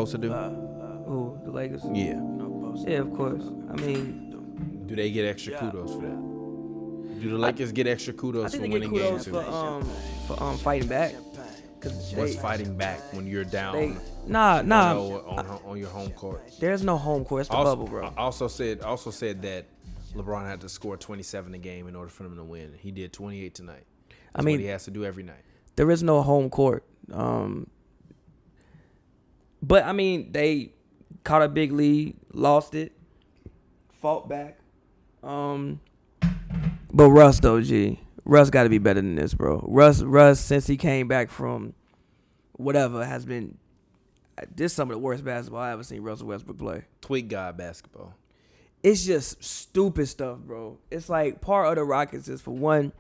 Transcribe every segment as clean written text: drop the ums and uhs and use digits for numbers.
supposed to do? Who, the Lakers? Yeah. Yeah, of course. I mean, Do they get extra kudos for that? Do the Lakers get extra I kudos think for they get winning games? kudos for fighting back. Cause What's fighting back when you're down? On your home court. There's no home court. It's the bubble, bro. Also said that LeBron had to score 27 a game in order for them to win. He did 28 tonight. That's what he has to do every night. There is no home court. But I mean, they caught a big lead, lost it, fought back. But Russ though, Russ got to be better than this, bro. Russ, since he came back from whatever, has been. This is some of the worst basketball I ever seen Russell Westbrook play. Tweet God basketball. It's just stupid stuff, bro. It's like part of the Rockets is, for one,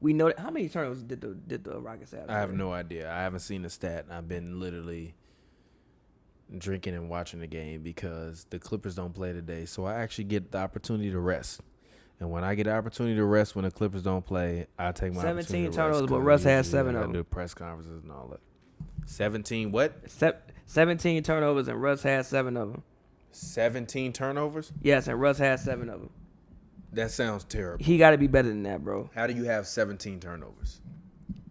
we know that, how many turnovers did the Rockets have? I have no idea. I haven't seen the stat. I've been literally drinking and watching the game because the Clippers don't play today. So I actually get the opportunity to rest. And when I get the opportunity to rest when the Clippers don't play, I take my 17 turnovers, but Russ has 7 of them. I do press conferences and all that. 17 what? 17 turnovers, and Russ has 7 of them. 17 turnovers? Yes, and Russ has 7 of them. That sounds terrible. He got to be better than that, bro. How do you have 17 turnovers?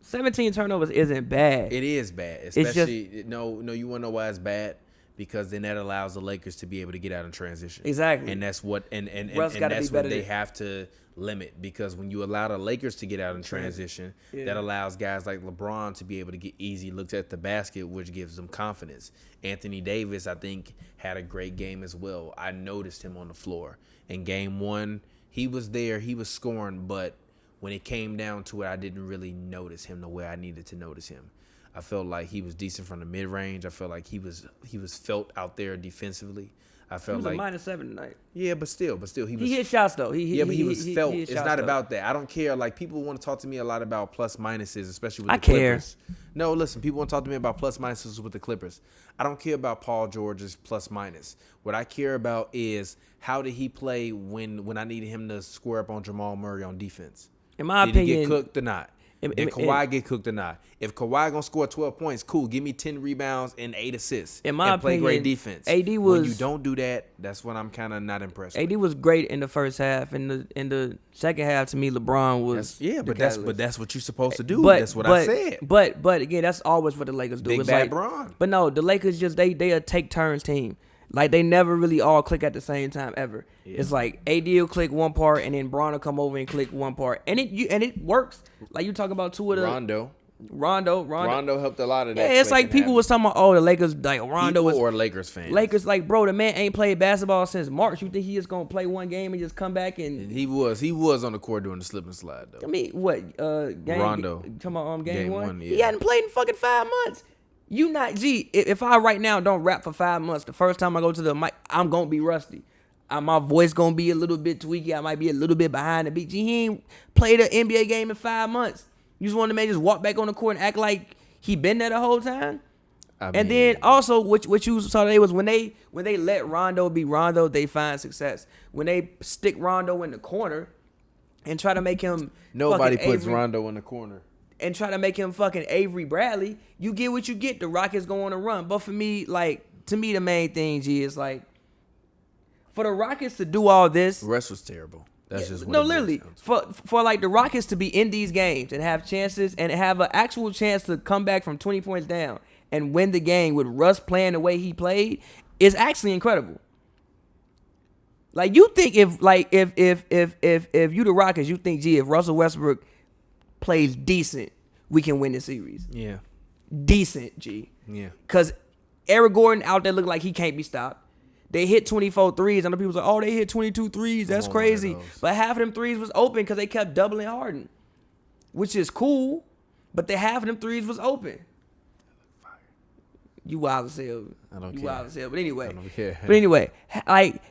17 turnovers isn't bad. It is bad. Especially, no, you want to know why it's bad? Because then that allows the Lakers to be able to get out in transition. Exactly. And that's what that's what they have to limit, because when you allow the Lakers to get out in transition, that allows guys like LeBron to be able to get easy looks at the basket, which gives them confidence. Anthony Davis, I think, had a great game as well. I noticed him on the floor. In game 1, he was there, he was scoring, but when it came down to it, I didn't really notice him the way I needed to notice him. I felt like he was decent from the mid-range. I felt like he was felt out there defensively. I felt like he was a -7 tonight. Yeah, but still, he hit shots though. He was felt. It's not about that. I don't care. Like, people want to talk to me a lot about plus minuses, especially with the Clippers. No, listen, people want to talk to me about plus minuses with the Clippers. I don't care about Paul George's plus minus. What I care about is how did he play when I needed him to square up on Jamal Murray on defense. In my opinion, did he get cooked or not? Did Kawhi get cooked or not? If Kawhi gonna score 12 points, cool. Give me 10 rebounds and 8 assists. In my opinion, play great defense. When you don't do that, that's when I'm kind of not impressed. AD was great in the first half. In the second half, to me, LeBron was. That's what you're supposed to do. That's what I said. But again, that's always what the Lakers do. Big it's bad like, Bron. But no, the Lakers just they a take turns team. Like, they never really all click at the same time ever. Yeah. It's like AD will click one part, and then Bron will come over and click one part, and it works. Like, you talk about two of the Rondo helped a lot of that. Yeah, it's like people was talking about, the Lakers, like Rondo was, or Lakers fans. Lakers, like, bro, the man ain't played basketball since March. You think he just gonna play one game and just come back and he was on the court doing the slip and slide though. I mean, what Rondo talking about game one? Yeah. He hadn't played in fucking 5 months. You not if I right now don't rap for 5 months, the first time I go to the mic, I'm gonna be rusty. My voice gonna be a little bit tweaky. I might be a little bit behind the beat. He ain't played an NBA game in 5 months. You just want the man just walk back on the court and act like he been there the whole time. And then also, what you saw today was when they let Rondo be Rondo, they find success. When they stick Rondo in the corner and try to make him nobody puts Rondo in the corner. And try to make him fucking Avery Bradley, you get what you get. The Rockets go on a run. But for me, to me, the main thing, is like, for the Rockets to do all this. Russ was terrible. That's just what literally. For like the Rockets to be in these games and have chances and have an actual chance to come back from 20 points down and win the game with Russ playing the way he played is actually incredible. Like, you think if you the Rockets, you think, if Russell Westbrook plays decent, we can win the series. Yeah. Decent, Yeah. Because Eric Gordon out there look like he can't be stopped. They hit 24 threes. I know people say, they hit 22 threes. That's crazy. But half of them threes was open because they kept doubling Harden, which is cool. But half of them threes was open. You wild as hell. I don't care. You wild as hell. But anyway. I don't care. But anyway, like,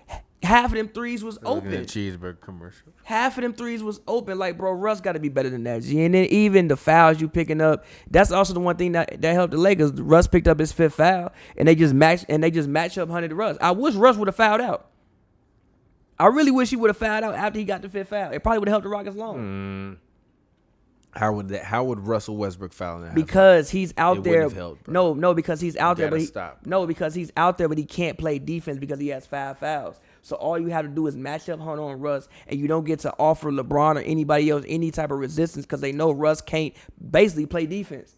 half of them threes was open. Cheeseburger commercial. Half of them threes was open. Like, bro, Russ got to be better than that, G. And then even the fouls you picking up, that's also the one thing that helped the Lakers. Russ picked up his 5th foul, and they just match up 100 to Russ. I wish Russ would have fouled out. I really wish he would have fouled out after he got the 5th foul. It probably would have helped the Rockets long. How would Russell Westbrook foul in that? Because he's out there. Helped, no, because he's out there, but because he's out there, but he can't play defense because he has 5 fouls. So all you have to do is match up Hunter on Russ, and you don't get to offer LeBron or anybody else any type of resistance because they know Russ can't basically play defense.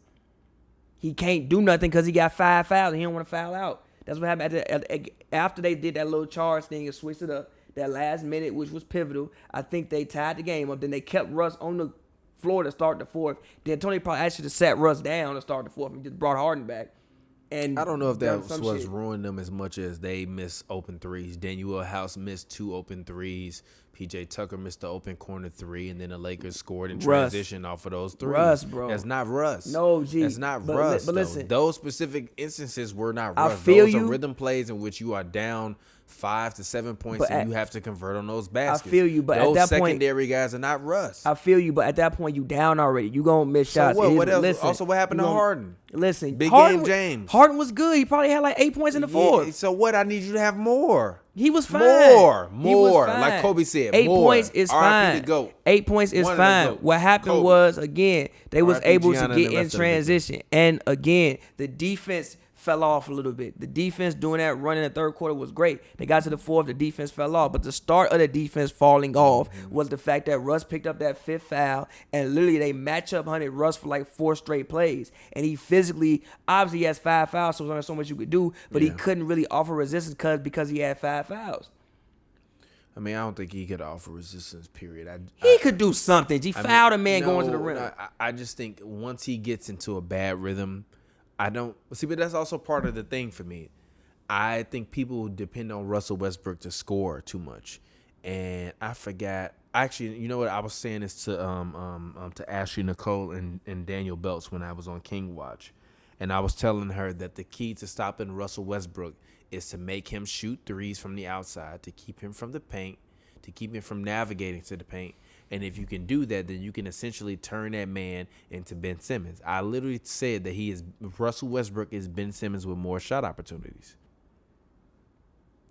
He can't do nothing because he got 5 fouls and he don't want to foul out. That's what happened after they did that little charge thing and switched it up. That last minute, which was pivotal, I think they tied the game up. Then they kept Russ on the floor to start the fourth. Then Tony probably actually just sat Russ down to start the fourth and just brought Harden back. And I don't know if that was ruined them as much as they missed open threes. Daniel House missed 2 open threes. PJ Tucker missed the open corner 3, and then the Lakers scored in transition off of those 3s. Russ, bro. That's not Russ. No, G. That's not Russ. But listen, those specific instances were not Russ. Those are rhythm plays in which you are down 5 to 7 points and you have to convert on those baskets. I feel you, but those at that secondary guys are not Russ. I feel you, but at that point you down already. You gonna miss shots. So what else? Listen, also, what happened to Harden? Listen, Big game James. Harden was good. He probably had like 8 points in the fourth. So what? I need you to have more. He was fine. More. Like Kobe said, 8 points is fine. 8 points is fine. What happened was, again, they was able to get in transition. And again, the defense fell off a little bit. The defense doing that run in the third quarter was great. They got to the fourth, the defense fell off. But the start of the defense falling off was the fact that Russ picked up that 5th foul, and literally they match up hunted Russ for like 4 straight plays. And he physically, obviously he has 5 fouls, so there's only so much you could do, but he couldn't really offer resistance because he had 5 fouls. I mean, I don't think he could offer resistance, period. He could do something. He fouled a man going to the rim. I just think once he gets into a bad rhythm, but that's also part of the thing for me. I think people depend on Russell Westbrook to score too much, and I forgot. Actually, you know what? I was saying this to Ashley Nicole and Daniel Belts when I was on King Watch, and I was telling her that the key to stopping Russell Westbrook is to make him shoot threes from the outside, to keep him from the paint, to keep him from navigating to the paint. And if you can do that, then you can essentially turn that man into Ben Simmons. I literally said that Russell Westbrook is Ben Simmons with more shot opportunities.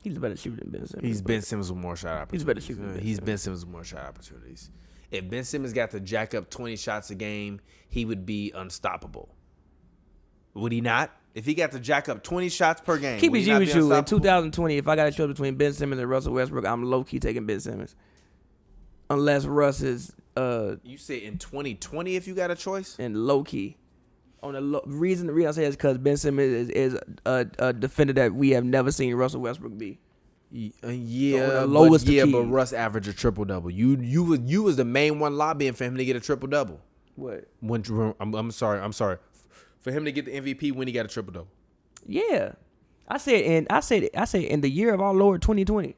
He's a better shooter than Ben Simmons. He's Ben Simmons with more shot opportunities. He's a better shooter than Ben He's Ben Simmons with more shot opportunities. If Ben Simmons got to jack up 20 shots a game, he would be unstoppable. Would he not? If he got to jack up 20 shots per game, keep it G with you. In 2020, if I got a choice between Ben Simmons and Russell Westbrook, I'm low-key taking Ben Simmons. Unless Russ is you say in 2020 if you got a choice? And low key. On the reason I say is because Ben Simmons is a defender that we have never seen Russell Westbrook be. But Russ averaged a triple double. You was the main one lobbying for him to get a triple double. What? I'm sorry. For him to get the MVP when he got a triple double. Yeah, I said in the year of our Lord 2020.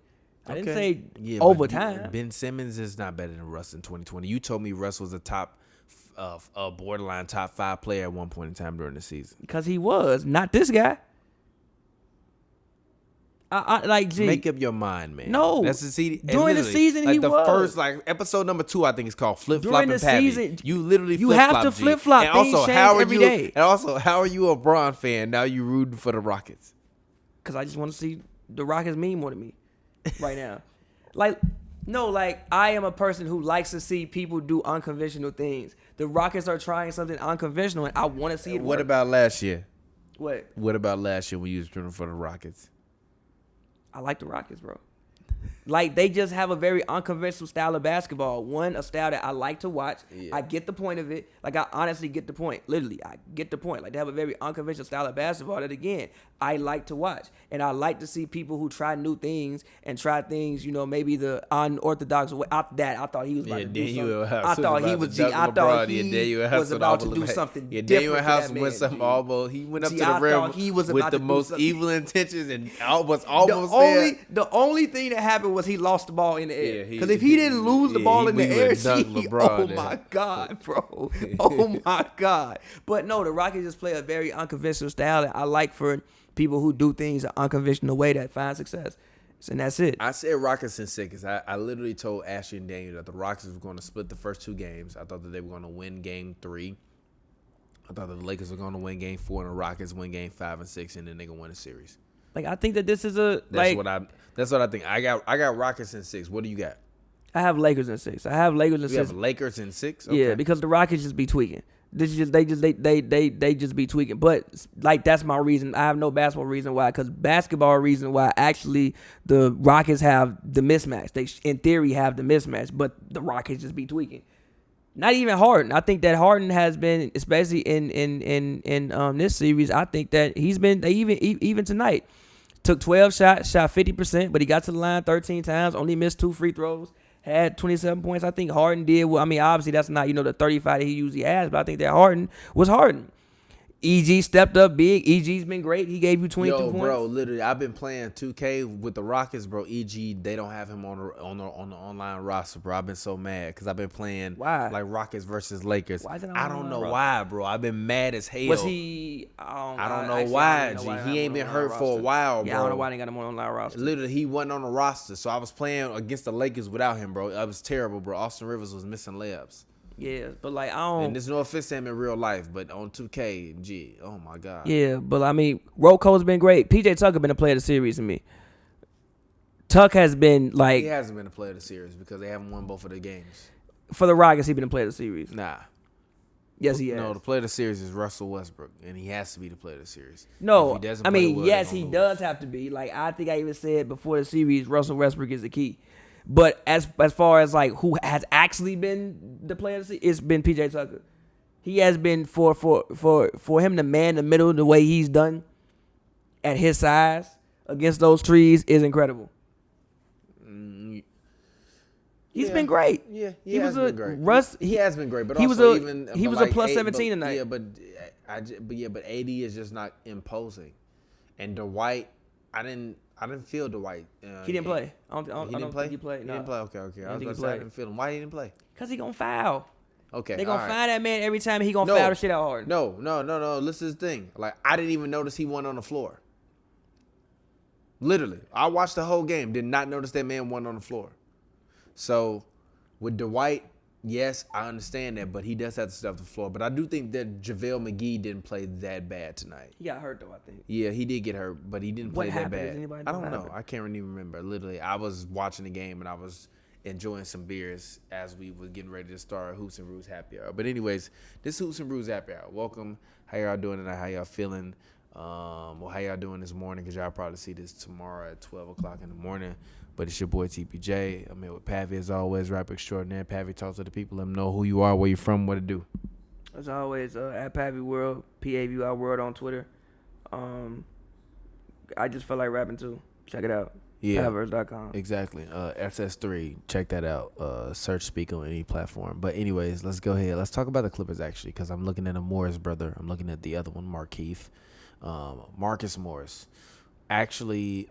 I didn't say over time. Ben Simmons is not better than Russ in 2020. You told me Russ was a borderline top 5 player at one point in time during the season. Because he was, not this guy. I like G. Make up your mind, man. No, that's the season. During the season, he was first episode number 2. I think it's called flip flop and season, you literally you have to flip flop. And also, every day. And also, how are you a Bron fan? Now you rooting for the Rockets? Because I just want to see the Rockets mean more to me right now. I am a person who likes to see people do unconventional things. The Rockets are trying something unconventional, and I want to see it. What about last year? What about last year when you was rooting for the Rockets? I like the Rockets, bro. Like, they just have a very unconventional style of basketball. One, a style that I like to watch. Yeah. I get the point of it. Like, I honestly get the point. Literally, I get the point. Like, they have a very unconventional style of basketball that, again, I like to watch. And I like to see people who try new things and try things, maybe the unorthodox way. I thought he was about to do something. I thought he was about to do something different. Daniel House went something almost. He went up to the rim with the most evil intentions and was almost there. The only thing that happened was he lost the ball in the air. Because if he didn't lose the ball in the air, oh my God, bro. Oh my God. But no, the Rockets just play a very unconventional style that I like for people who do things an unconventional way that find success. And that's it. I said Rockets in 6. I literally told Ashley and Daniel that the Rockets were going to split the first 2 games. I thought that they were going to win game 3. I thought that the Lakers were going to win game 4 and the Rockets win game 5 and 6, and then they're going to win a series. Like, I think that this is that's what I think. I got Rockets in 6. What do you got? I have Lakers in 6. I have Lakers in 6. You have Lakers in 6? Okay. Yeah, because the Rockets just be tweaking. They just be tweaking. But like that's my reason. I have no basketball reason why. Because basketball reason why actually the Rockets have the mismatch. They in theory have the mismatch, but the Rockets just be tweaking. Not even Harden. I think that Harden has been, especially in this series. I think that he's been even tonight. Took 12 shots, shot 50%, but he got to the line 13 times. Only missed 2 free throws. Had 27 points. I think Harden did well. I mean, obviously that's not, the 35 that he usually has, but I think that Harden was Harden. EG stepped up big. EG's been great. He gave you 22 points. Bro, literally, I've been playing 2K with the Rockets, bro. EG, they don't have him on the online roster, bro. I've been so mad because I've been playing like Rockets versus Lakers. Why is it on I don't know why, bro. I've been mad as hell. Was he? I don't know why. He ain't been hurt for a while, bro. Yeah, I don't know why they got him on the online roster. Literally, he wasn't on the roster, so I was playing against the Lakers without him, bro. That was terrible, bro. Austin Rivers was missing layups. Yeah, but like I don't. And there's no offense to him in real life, but on 2K, gee, oh my god. Yeah, but I mean, Roko's been great. PJ Tucker been a player of the series to me. Tuck has been like. He hasn't been a player of the series because they haven't won both of their games. For the Rockets, he been a player of the series. Nah. Yes, he has. No, the player of the series is Russell Westbrook, and he has to be the player of the series. No, I mean, yes, he does have to be. Like I think I even said before the series, Russell Westbrook is the key. But as far as like who has actually been the player of the series, it's been PJ Tucker. He has been for him to man the middle the way he's done at his size against those trees is incredible. He's been great. Yeah, he has been great. Russ, he has been great, but he also was a plus 17 tonight. Yeah, but AD is just not imposing, and Dwight, I didn't feel Dwight. He didn't play. He didn't play. He played. No. He didn't play. Okay. I was about to say I didn't feel him. Why he didn't play? Cause he gonna foul. Okay. They gonna find that man every time he gonna foul the shit out hard. No. Listen to the thing. Like I didn't even notice he went on the floor. Literally, I watched the whole game. Did not notice that man went on the floor. So, with Dwight, yes, I understand that, but he does have to step the floor. But I do think that JaVale McGee didn't play that bad tonight. He got hurt, though, I think. Yeah, he did get hurt, but he didn't play that bad. I don't know. Happen? I can't even remember. Literally, I was watching the game, and I was enjoying some beers as we were getting ready to start Hoops and Brews Happy Hour. But anyways, this Hoops and Brews Happy Hour. Welcome. How y'all doing tonight? How y'all feeling? How y'all doing this morning? Because y'all probably see this tomorrow at 12 o'clock in the morning. But it's your boy TPJ. I'm here with Pavi as always, rapper extraordinaire. Pavi, talk to the people. Let them know who you are, where you from, what to do. As always, at Pavi World, PAVI World on Twitter. I just feel like rapping too. Check it out. Yeah. Paviverse.com. Exactly. SS3. Check that out. Search Speak on any platform. But anyways, let's go ahead. Let's talk about the Clippers actually, because I'm looking at a Morris brother. I'm looking at the other one, Markieff. Marcus Morris. Actually,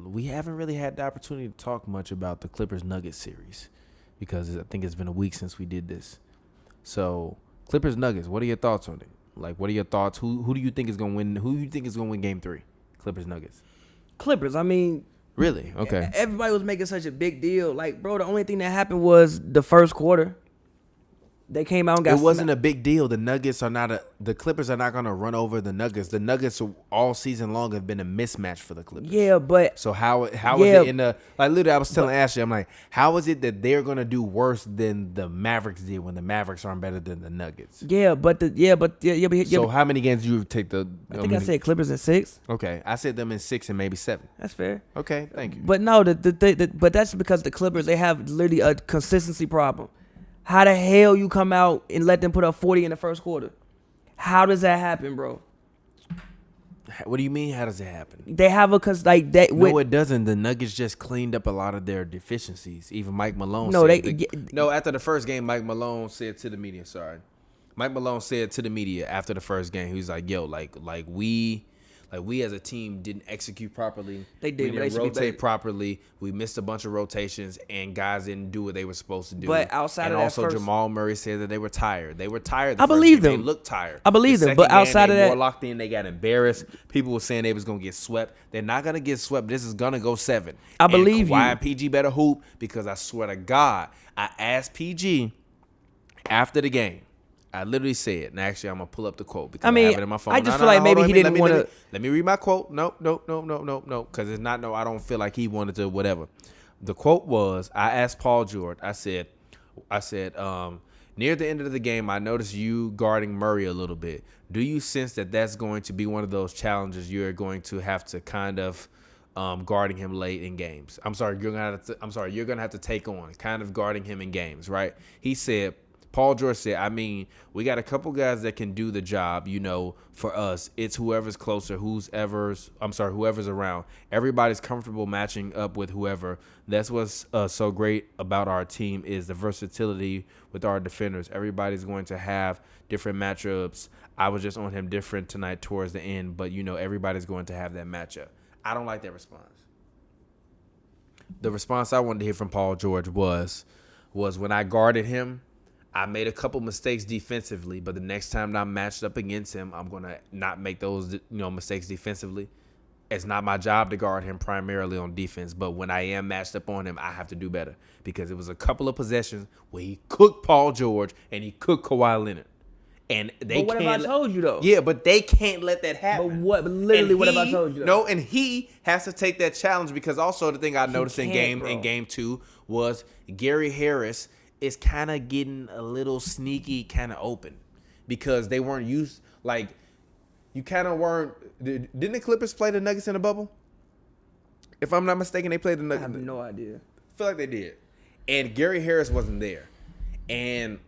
we haven't really had the opportunity to talk much about the Clippers-Nuggets series because I think it's been a week since we did this. So, Clippers-Nuggets, what are your thoughts on it? Like, what are your thoughts? Who do you think is going to win? Who do you think is going to win Game 3? Clippers-Nuggets. Clippers, I mean. Really? Okay. Everybody was making such a big deal. Like, bro, the only thing that happened was the first quarter. They came out and got. It wasn't a big deal. The Clippers are not going to run over the Nuggets. The Nuggets all season long have been a mismatch for the Clippers. Yeah, but so how is it in the literally? I was telling Ashley, I'm like, how is it that they're going to do worse than the Mavericks did when the Mavericks aren't better than the Nuggets? So how many games do you take the? I said Clippers in 6. Okay, I said them in 6 and maybe 7. That's fair. Okay, thank you. But no, but that's because the Clippers, they have literally a consistency problem. How the hell you come out and let them put up 40 in the first quarter? How does that happen, bro? What do you mean? How does it happen? They have a No, it doesn't. The Nuggets just cleaned up a lot of their deficiencies. Even Mike Malone. After the first game, Mike Malone said to the media. Mike Malone said to the media after the first game, he was like, "Yo, we as a team didn't execute properly. We didn't rotate properly. We missed a bunch of rotations, and guys didn't do what they were supposed to do. But outside of that, also Jamal Murray said that they were tired. They were tired. I believe them. They looked tired. I believe them. But outside of that, more locked in. They got embarrassed. People were saying they was gonna get swept. They're not gonna get swept. This is gonna go 7. I believe you. Kawhi and PG better hoop because I swear to God, I asked PG after the game. I literally said, and actually I'm gonna pull up the quote because I have it in my phone. I just feel like maybe he didn't want to. Let me read my quote. No, because it's not. No, I don't feel like he wanted to. Whatever. the quote was, I asked Paul George, I said, near the end of the game, I noticed you guarding Murray a little bit. Do you sense that that's going to be one of those challenges you're going to have to kind of guarding him late in games? You're gonna have to take on kind of guarding him in games, right? He said, Paul George said, I mean, we got a couple guys that can do the job, for us. It's whoever's closer, whoever's around. Everybody's comfortable matching up with whoever. That's what's so great about our team is the versatility with our defenders. Everybody's going to have different matchups. I was just on him different tonight towards the end, but, everybody's going to have that matchup. I don't like that response. The response I wanted to hear from Paul George was when I guarded him, I made a couple mistakes defensively, but the next time that I'm matched up against him, I'm going to not make those mistakes defensively. It's not my job to guard him primarily on defense, but when I am matched up on him, I have to do better because it was a couple of possessions where he cooked Paul George and he cooked Kawhi Leonard. And what have I told you, though? Yeah, but they can't let that happen. But literally, what have I told you, though? No, and he has to take that challenge because also the thing I noticed in game 2 was Gary Harris is kind of getting a little sneaky, kind of open because they weren't used. Like, you kind of weren't. Didn't the Clippers play the Nuggets in the bubble? If I'm not mistaken, they played the Nuggets. I have no idea. I feel like they did. And Gary Harris wasn't there. And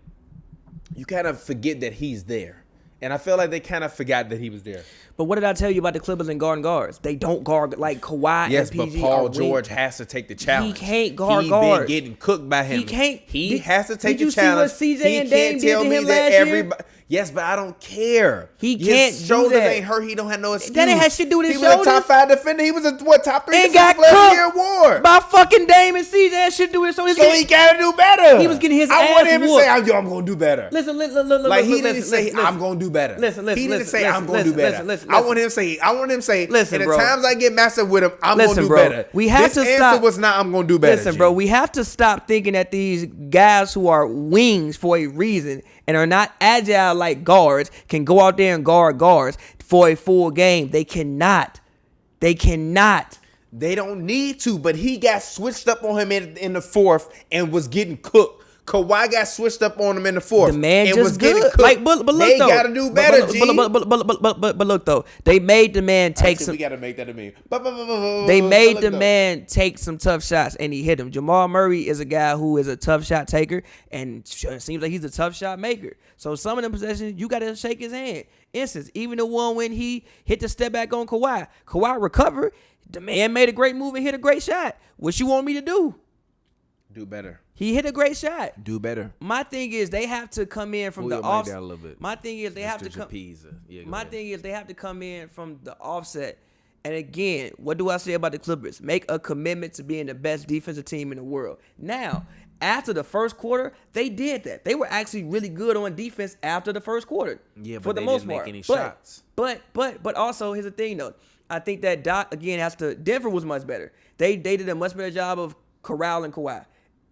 you kind of forget that he's there. And I feel like they kind of forgot that he was there. But what did I tell you about the Clippers and guarding guards? They don't guard like Kawhi and PG. Yes, but Paul George has to take the challenge. He can't guard guards. He's been getting cooked by him. He can't. He has to take the Did challenge. you see what CJ and Dame did to him last year? Yes, but I don't care. He can't His shoulders do that. ain't hurt. He don't have no excuse. That ain't had shit to do with his He shoulders. was a top 5 defender. He was a top 3 and defender got player of the year award. cooked by fucking Dame and CJ. That shit to do with his shoulders. So he gotta do better. He was getting his I ass want him to whooped. say, I'm gonna do better. Listen. Like he didn't say I'm gonna do better. Listen. He didn't say I'm gonna do better. Listen. I want him to say. Listen, in bro. the times I get messed up with him, I'm gonna do bro. better. We have this to answer stop. was not I'm gonna do better. Listen, bro. We have to stop thinking that these guys who are wings for a reason and are not agile like guards can go out there and guard guards for a full game. They cannot. They don't need to, but he got switched up on him in the fourth and was getting cooked. Kawhi got switched up on him in the fourth. The man and just was getting good. cooked. Like, but look they though, gotta do better, G. But look though, they made the man take some. We gotta make that a meme. They made the man take some tough shots, and he hit him. Jamal Murray is a guy who is a tough shot taker, and it seems like he's a tough shot maker. So some of them possessions, you gotta shake his hand. Instance, even the one when he hit the step back on Kawhi recovered. The man made a great move and hit a great shot. What you want me to do? Do better. He hit a great shot. Do better. My thing is they have to come in from the offset. My thing is they have to come. My thing is they have to come in from the offset. And again, what do I say about the Clippers? Make a commitment to being the best defensive team in the world. Now, after the first quarter, they did that. They were actually really good on defense after the first quarter. Yeah, but for the they most didn't part. make any shots. But also here's the thing though. I think that Doc again Denver was much better. They did a much better job of corralling Kawhi.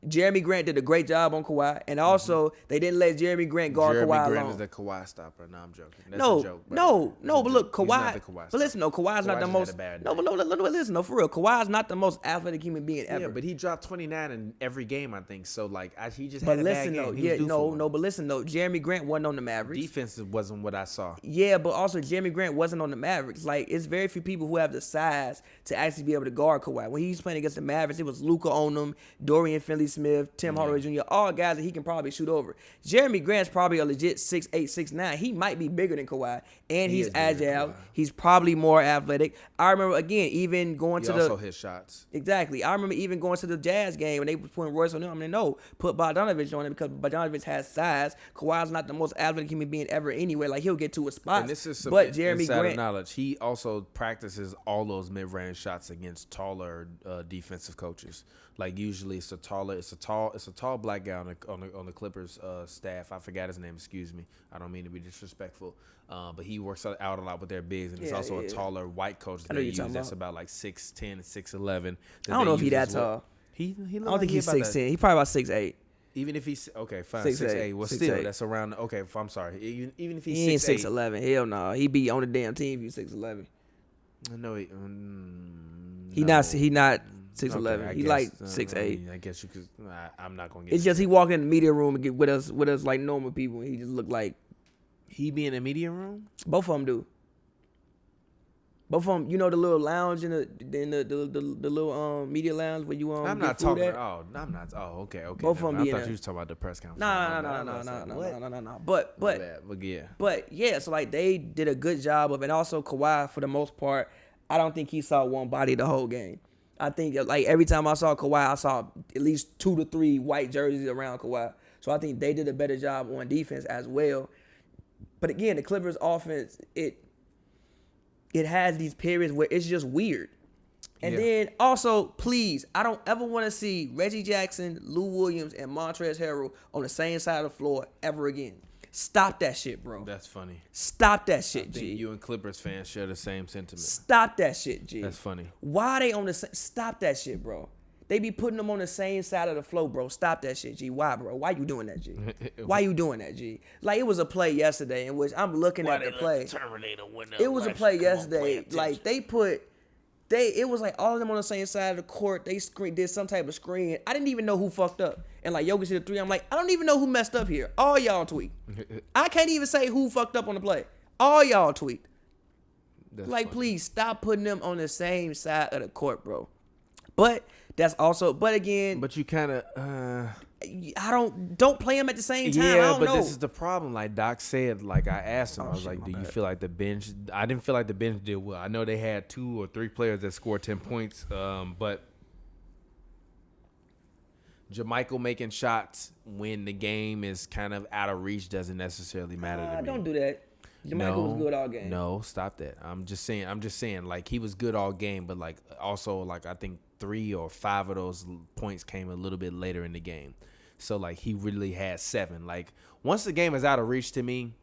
Jeremy Grant did a great job on Kawhi, and also they didn't let Jeremy Grant guard Kawhi alone. Jeremy Grant is the Kawhi stopper. No, I'm joking. That's no, a joke, but look, Kawhi. He's not the Kawhi but listen, no, Kawhi's not the most. Listen, no, for real, Kawhi's not the most athletic human being ever. Yeah, but he dropped 29 in every game, I think. So like, he just but had a listen, bad though, game. but listen, though, Jeremy Grant wasn't on the Mavericks. Defense wasn't what I saw. Yeah, but also Jeremy Grant wasn't on the Mavericks. Like, it's very few people who have the size to actually be able to guard Kawhi. When he was playing against the Mavericks, it was Luka on them, Dorian Finney-Smith, Tim Hardaway Jr., all guys that he can probably shoot over. Jeremy Grant's probably a legit 6'8", 6'9". He might be bigger than Kawhi, and he's agile. He's probably more athletic. I remember, again, even going he to also hit shots. Exactly. I remember even going to the Jazz game when they were putting Royce on them. I mean, no, put Bogdanovich on it because Bogdanovich has size. Kawhi's not the most athletic human being ever anyway. Like, he'll get to a spot. And this is some but Jeremy insider Grant, knowledge. He also practices all those mid-range shots against taller defensive coaches. Like, usually it's a tall black guy on the Clippers staff. I forgot his name. Excuse me. I don't mean to be disrespectful. But he works out a lot with their bigs, and he's also a taller white coach that they use. That's about like 6'10", 6'11". I don't know if he's that tall. I don't think he's 6'10". He's probably about 6'8". Even if he's okay, fine, 6'8". 6'8". Well, 6'8". still, that's around. Okay, I'm sorry. Even if he ain't 6'8". 6'11". Hell no, he be on the damn team if he's 6'11". No, He not. 6'11". He like 6'8". I guess you could. I'm not gonna get. It's just he walk in the media room and get with us like normal people. And he just look like he be in the media room. Both of them do. Both of them, you know, the little lounge in the little media lounge where you I'm not talking. I'm not. Oh, okay. Both of them be in there. I thought you was talking about the press conference. No. But yeah, so like they did a good job of, and also Kawhi for the most part, I don't think he saw one body the whole game. I think like every time I saw Kawhi, I saw at least 2 to 3 white jerseys around Kawhi. So I think they did a better job on defense as well. But again, the Clippers offense, it has these periods where it's just weird. And then also, please, I don't ever want to see Reggie Jackson, Lou Williams, and Montrezl Harrell on the same side of the floor ever again. Stop that shit, bro. That's funny. Stop that shit, G. You and Clippers fans share the same sentiment. Stop that shit, G. That's funny. Why are they on the same? Stop that shit, bro. They be putting them on the same side of the floor, bro. Stop that shit, G. Why, bro? Why you doing that, G? Why you doing that, G? Like, it was a play yesterday in which I'm looking at the play. It was a play yesterday. Like, it was like all of them on the same side of the court. They did some type of screen. I didn't even know who fucked up. And like Jokic hit a 3. I'm like, I don't even know who messed up here. All y'all tweet. I can't even say who fucked up on the play. All y'all tweet. That's like, funny. Please stop putting them on the same side of the court, bro. But that's also, but again, but you kind of, don't play them at the same time. Yeah, I don't know. This is the problem. Like Doc said, like I asked him, I was like, do you feel like the bench? I didn't feel like the bench did well. I know they had 2 or 3 players that scored 10 points, but JaMychal making shots when the game is kind of out of reach doesn't necessarily matter to me. Don't do that. JaMychal was good all game. No, stop that. I'm just saying, like he was good all game, but like also like I think 3 or 5 of those points came a little bit later in the game. So like he really had 7. Like once the game is out of reach to me,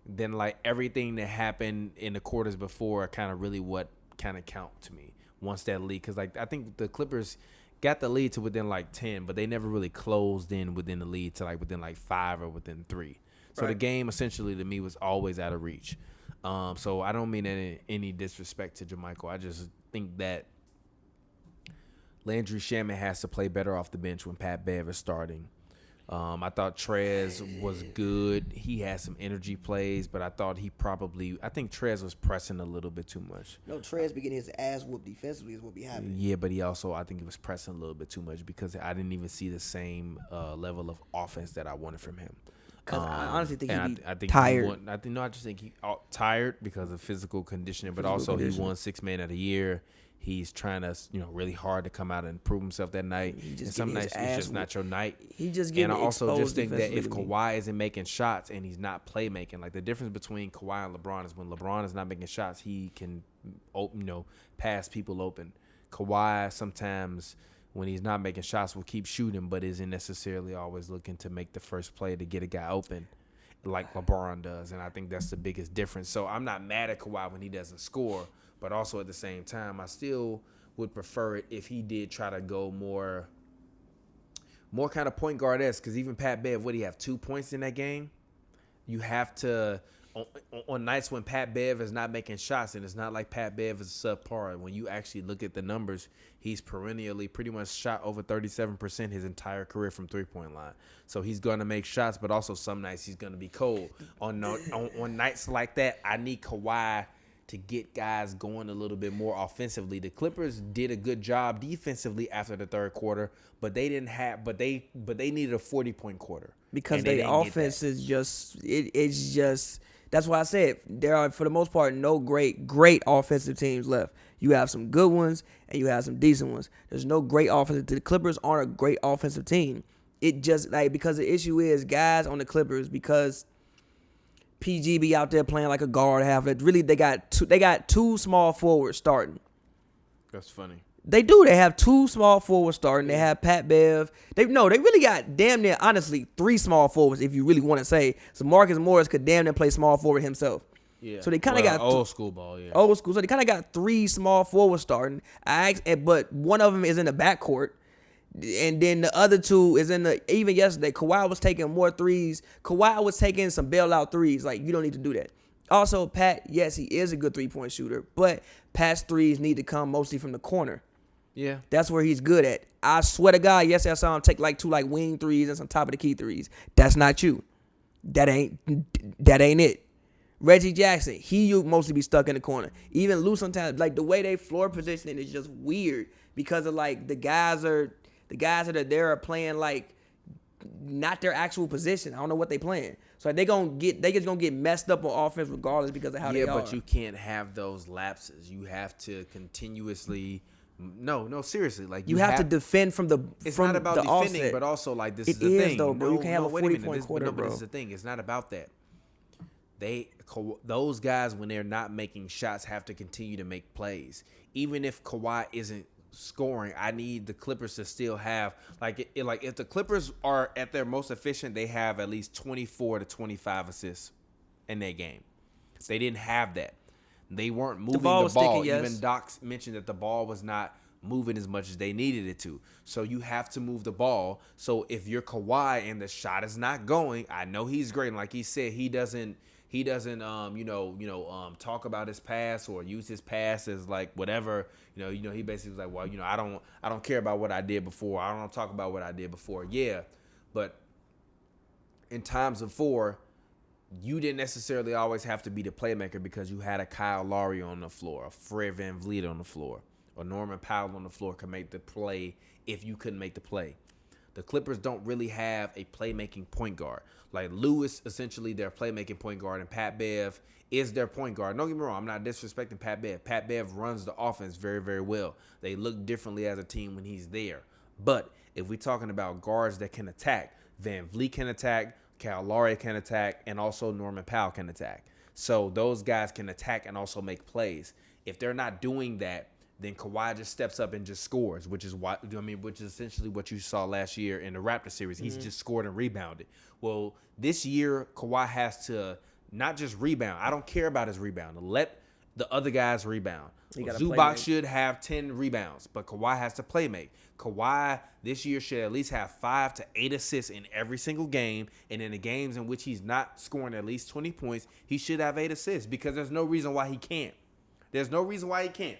then like everything that happened in the quarters before are kind of really what kind of count to me. Once that lead, because like I think the Clippers got the lead to within like 10, but they never really closed in within the lead to like within like 5 or within 3. So the game essentially to me was always out of reach. So I don't mean any disrespect to JaMychal. I just think that Landry Shamet has to play better off the bench when Pat Bev is starting. I thought Trez was good. He had some energy plays, but I think Trez was pressing a little bit too much. No, Trez be getting his ass whooped defensively is what be happening. Yeah, but I think he was pressing a little bit too much because I didn't even see the same level of offense that I wanted from him. Because I honestly think I think tired. I just think he tired because of physical conditioning, but also he won 6th Man of the Year. He's trying to, really hard to come out and prove himself that night. And some nights it's just not your night. He just getting And I also just think that if defensively. Kawhi isn't making shots and he's not playmaking, like the difference between Kawhi and LeBron is when LeBron is not making shots, he can, pass people open. Kawhi sometimes when he's not making shots will keep shooting, but isn't necessarily always looking to make the first play to get a guy open like LeBron does. And I think that's the biggest difference. So I'm not mad at Kawhi when he doesn't score. But also at the same time, I still would prefer it if he did try to go more kind of point guard-esque. Because even Pat Bev, what do you have, 2 points in that game? You have to, on nights when Pat Bev is not making shots, and it's not like Pat Bev is subpar. When you actually look at the numbers, he's perennially pretty much shot over 37% his entire career from three-point line. So he's going to make shots, but also some nights he's going to be cold. On nights like that, I need Kawhi to get guys going a little bit more offensively. The Clippers did a good job defensively after the third quarter, but they didn't have. But they needed a 40-point quarter because their offense is it's just. That's why I said there are, for the most part, no great offensive teams left. You have some good ones and you have some decent ones. There's no great offensive. The Clippers aren't a great offensive team. It just because the issue is guys on the Clippers because PG be out there playing like a guard half. Really, they got two small forwards starting. That's funny. They do. They have 2 small forwards starting. They have Pat Bev. They really got damn near, honestly, 3 small forwards if you really want to say. So Marcus Morris could damn near play small forward himself. Yeah. So they kind of got old school ball. Yeah. Old school. So they kind of got 3 small forwards starting. But one of them is in the backcourt. And then the other 2 is even yesterday, Kawhi was taking more threes. Kawhi was taking some bailout threes. Like, you don't need to do that. Also, Pat, yes, he is a good 3-point shooter, but Pat's threes need to come mostly from the corner. Yeah. That's where he's good at. I swear to God, yes, I saw him take like 2 like wing threes and some top of the key threes. That's not you. That ain't it. Reggie Jackson, he mostly be stuck in the corner. Even Lou sometimes, like the way they floor positioning is just weird because of like the guys that are there are playing like not their actual position. I don't know what they playing. So they just gonna get messed up on offense regardless because of how they are. Yeah, but you can't have those lapses. You have to continuously. No, seriously. Like you have to defend from the. It's from not about the defending, offset. but also like this It is the thing. though, bro. You can't have a 40-point quarter, but bro. this is the thing. It's not about that. Those guys when they're not making shots have to continue to make plays. Even if Kawhi isn't scoring, I need the Clippers to still have like if the Clippers are at their most efficient, they have at least 24 to 25 assists in their game. They didn't have that. They weren't moving the ball. Sticking, yes. Even Doc mentioned that the ball was not moving as much as they needed it to. So you have to move the ball. So if you're Kawhi and the shot is not going, I know he's great. And like he said, he doesn't talk about his past or use his past as like whatever. He basically was like, well, I don't care about what I did before. I don't want to talk about what I did before. Yeah, but in times before, you didn't necessarily always have to be the playmaker because you had a Kyle Lowry on the floor, a Fred VanVleet on the floor, or Norman Powell on the floor could make the play if you couldn't make the play. The Clippers don't really have a playmaking point guard. Like Lewis, essentially their playmaking point guard, and Pat Bev is their point guard. Don't get me wrong, I'm not disrespecting Pat Bev. Pat Bev runs the offense very, very well. They look differently as a team when he's there. But if we're talking about guards that can attack, VanVleet can attack, Kyle Lowry can attack, and also Norman Powell can attack. So those guys can attack and also make plays. If they're not doing that, then Kawhi just steps up and just scores, which is essentially what you saw last year in the Raptors series. He's just scored and rebounded. Well, this year Kawhi has to not just rebound. I don't care about his rebound. Let the other guys rebound. Zubac should have 10 rebounds, but Kawhi has to play make. Kawhi this year should at least have 5 to 8 assists in every single game, and in the games in which he's not scoring at least 20 points, he should have 8 assists because there's no reason why he can't. There's no reason why he can't.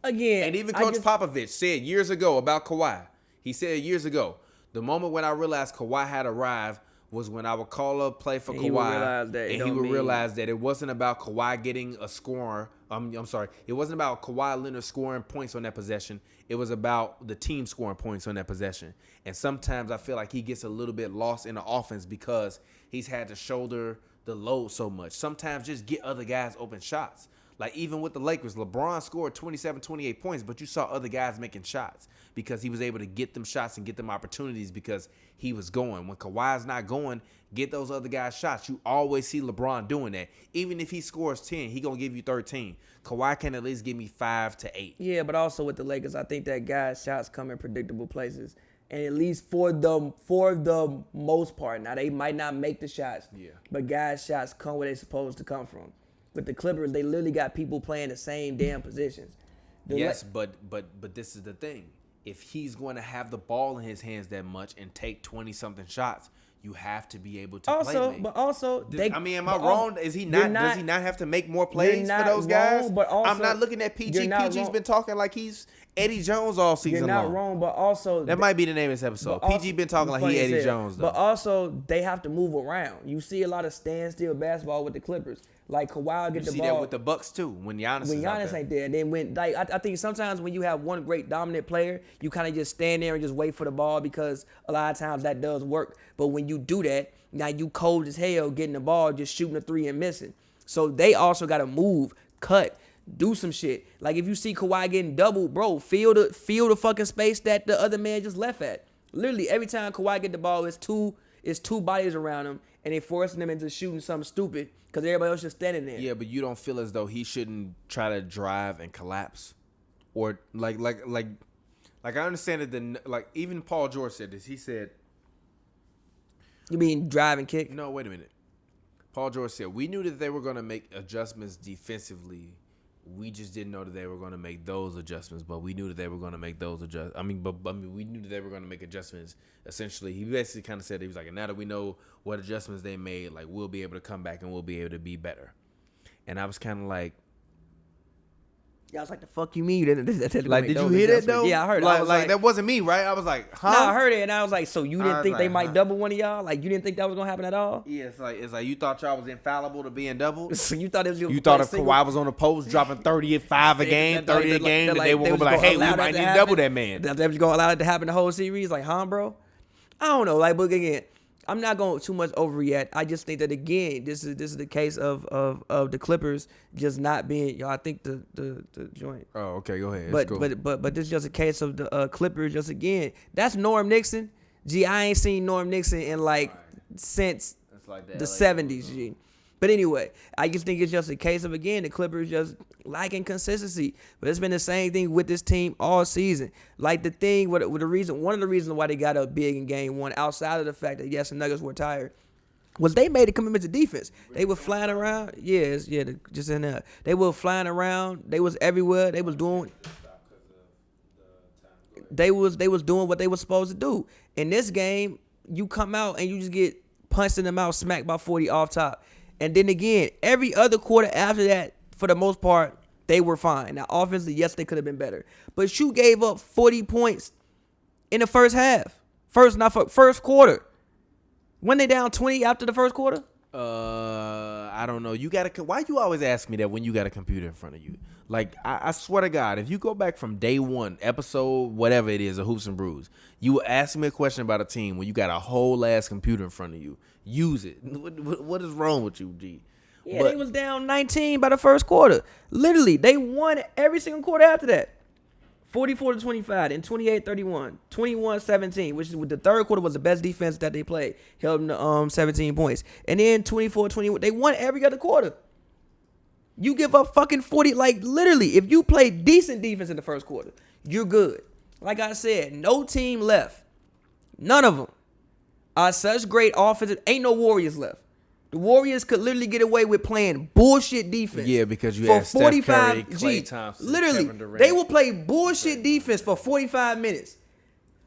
Again, and even Coach Popovich said years ago about Kawhi. He said years ago, the moment when I realized Kawhi had arrived was when I would call a play for Kawhi, he would realize that it wasn't about Kawhi getting a score. It wasn't about Kawhi Leonard scoring points on that possession. It was about the team scoring points on that possession. And sometimes I feel like he gets a little bit lost in the offense because he's had to shoulder the load so much. Sometimes just get other guys open shots. Like even with the Lakers, LeBron scored 27, 28 points, but you saw other guys making shots because he was able to get them shots and get them opportunities because he was going. When Kawhi's not going, get those other guys shots. You always see LeBron doing that. Even if he scores 10, he going to give you 13. Kawhi can at least give me 5 to 8. Yeah, but also with the Lakers, I think that guys' shots come in predictable places. And at least for the most part, now they might not make the shots, but guys' shots come where they're supposed to come from. With the Clippers, they literally got people playing the same damn positions. But this is the thing. If he's going to have the ball in his hands that much and take 20-something shots, you have to be able to play make. But also, am I wrong? Is he not? Does he not have to make more plays for those guys? But also, I'm not looking at PG. PG's been talking like he's Eddie Jones all season long. You're not wrong, but also that might be the name of this episode. PG been talking like he Eddie Jones though. But also, they have to move around. You see a lot of standstill basketball with the Clippers. Like Kawhi get the ball. You see that with the Bucks too. When Giannis ain't there, and then when I think sometimes when you have one great dominant player, you kind of just stand there and just wait for the ball because a lot of times that does work. But when you do that, now you cold as hell getting the ball, just shooting a 3 and missing. So they also got to move, cut, do some shit. Like if you see Kawhi getting doubled, bro, feel the fucking space that the other man just left at. Literally every time Kawhi get the ball, it's two bodies around him, and they forcing him into shooting something stupid because everybody else just standing there. Yeah, but you don't feel as though he shouldn't try to drive and collapse, or like I understand that even Paul George said this. He said, "You mean drive and kick?" No, wait a minute. Paul George said we knew that they were going to make adjustments defensively. We just didn't know that they were going to make those adjustments, but we knew that they were going to make those adjustments. We knew that they were going to make adjustments. Essentially, he basically kind of said, he was like, now that we know what adjustments they made, like we'll be able to come back and we'll be able to be better. And I was kind of like, Yeah, I was like, the fuck you mean? You didn't like, did you hear that though? Yeah, I heard it. Like that wasn't me, right? I was like, huh? Nah, I heard it, and I was like, so you didn't think they might double one of y'all? Like, you didn't think that was gonna happen at all? Yeah, it's like you thought y'all was infallible to being doubled. So you thought it was you thought if Kawhi was on the post dropping 35 a game, 30 a game, that they were gonna be like, hey, we might need to double that man. That they was gonna allow it to happen the whole series? Like, huh, bro? I don't know. Like, but again, I'm not going too much overreact. I just think that again, this is the case of the Clippers just not being. I think the joint. Oh, okay, go ahead. But this is just a case of the Clippers. Just again, that's Norm Nixon. Gee, I ain't seen Norm Nixon in since the 70s. G. But anyway, I just think it's just a case of, again, the Clippers just lacking consistency. But it's been the same thing with this team all season. Like the thing, one of the reasons why they got up big in game one, outside of the fact that, yes, the Nuggets were tired, was they made a commitment to defense. They were flying around. Just in there. They were flying around. They was everywhere. They was doing what they were supposed to do. In this game, you come out and you just get punched in the mouth, smacked by 40 off top. And then again, every other quarter after that, for the most part, they were fine. Now, offensively, yes, they could have been better. But you gave up 40 points in the first half. First quarter. When they down 20 after the first quarter? I don't know. Why you always ask me that when you got a computer in front of you? Like, I swear to God, if you go back from day one, episode, whatever it is, of Hoops and Brews, you will ask me a question about a team when you got a whole ass computer in front of you. Use it. What is wrong with you, G? Yeah, they was down 19 by the first quarter. Literally, they won every single quarter after that. 44-25, and 28-31, 21-17, which is the third quarter was the best defense that they played. Held them to 17 points. And then 24-21, they won every other quarter. You give up fucking 40, like literally, if you play decent defense in the first quarter, you're good. Like I said, no team left. None of them are such great offensive. Ain't no Warriors left. The Warriors could literally get away with playing bullshit defense. Yeah, because you have Steph Curry, Klay Thompson, literally, Kevin Durant. they will play bullshit defense for 45 minutes.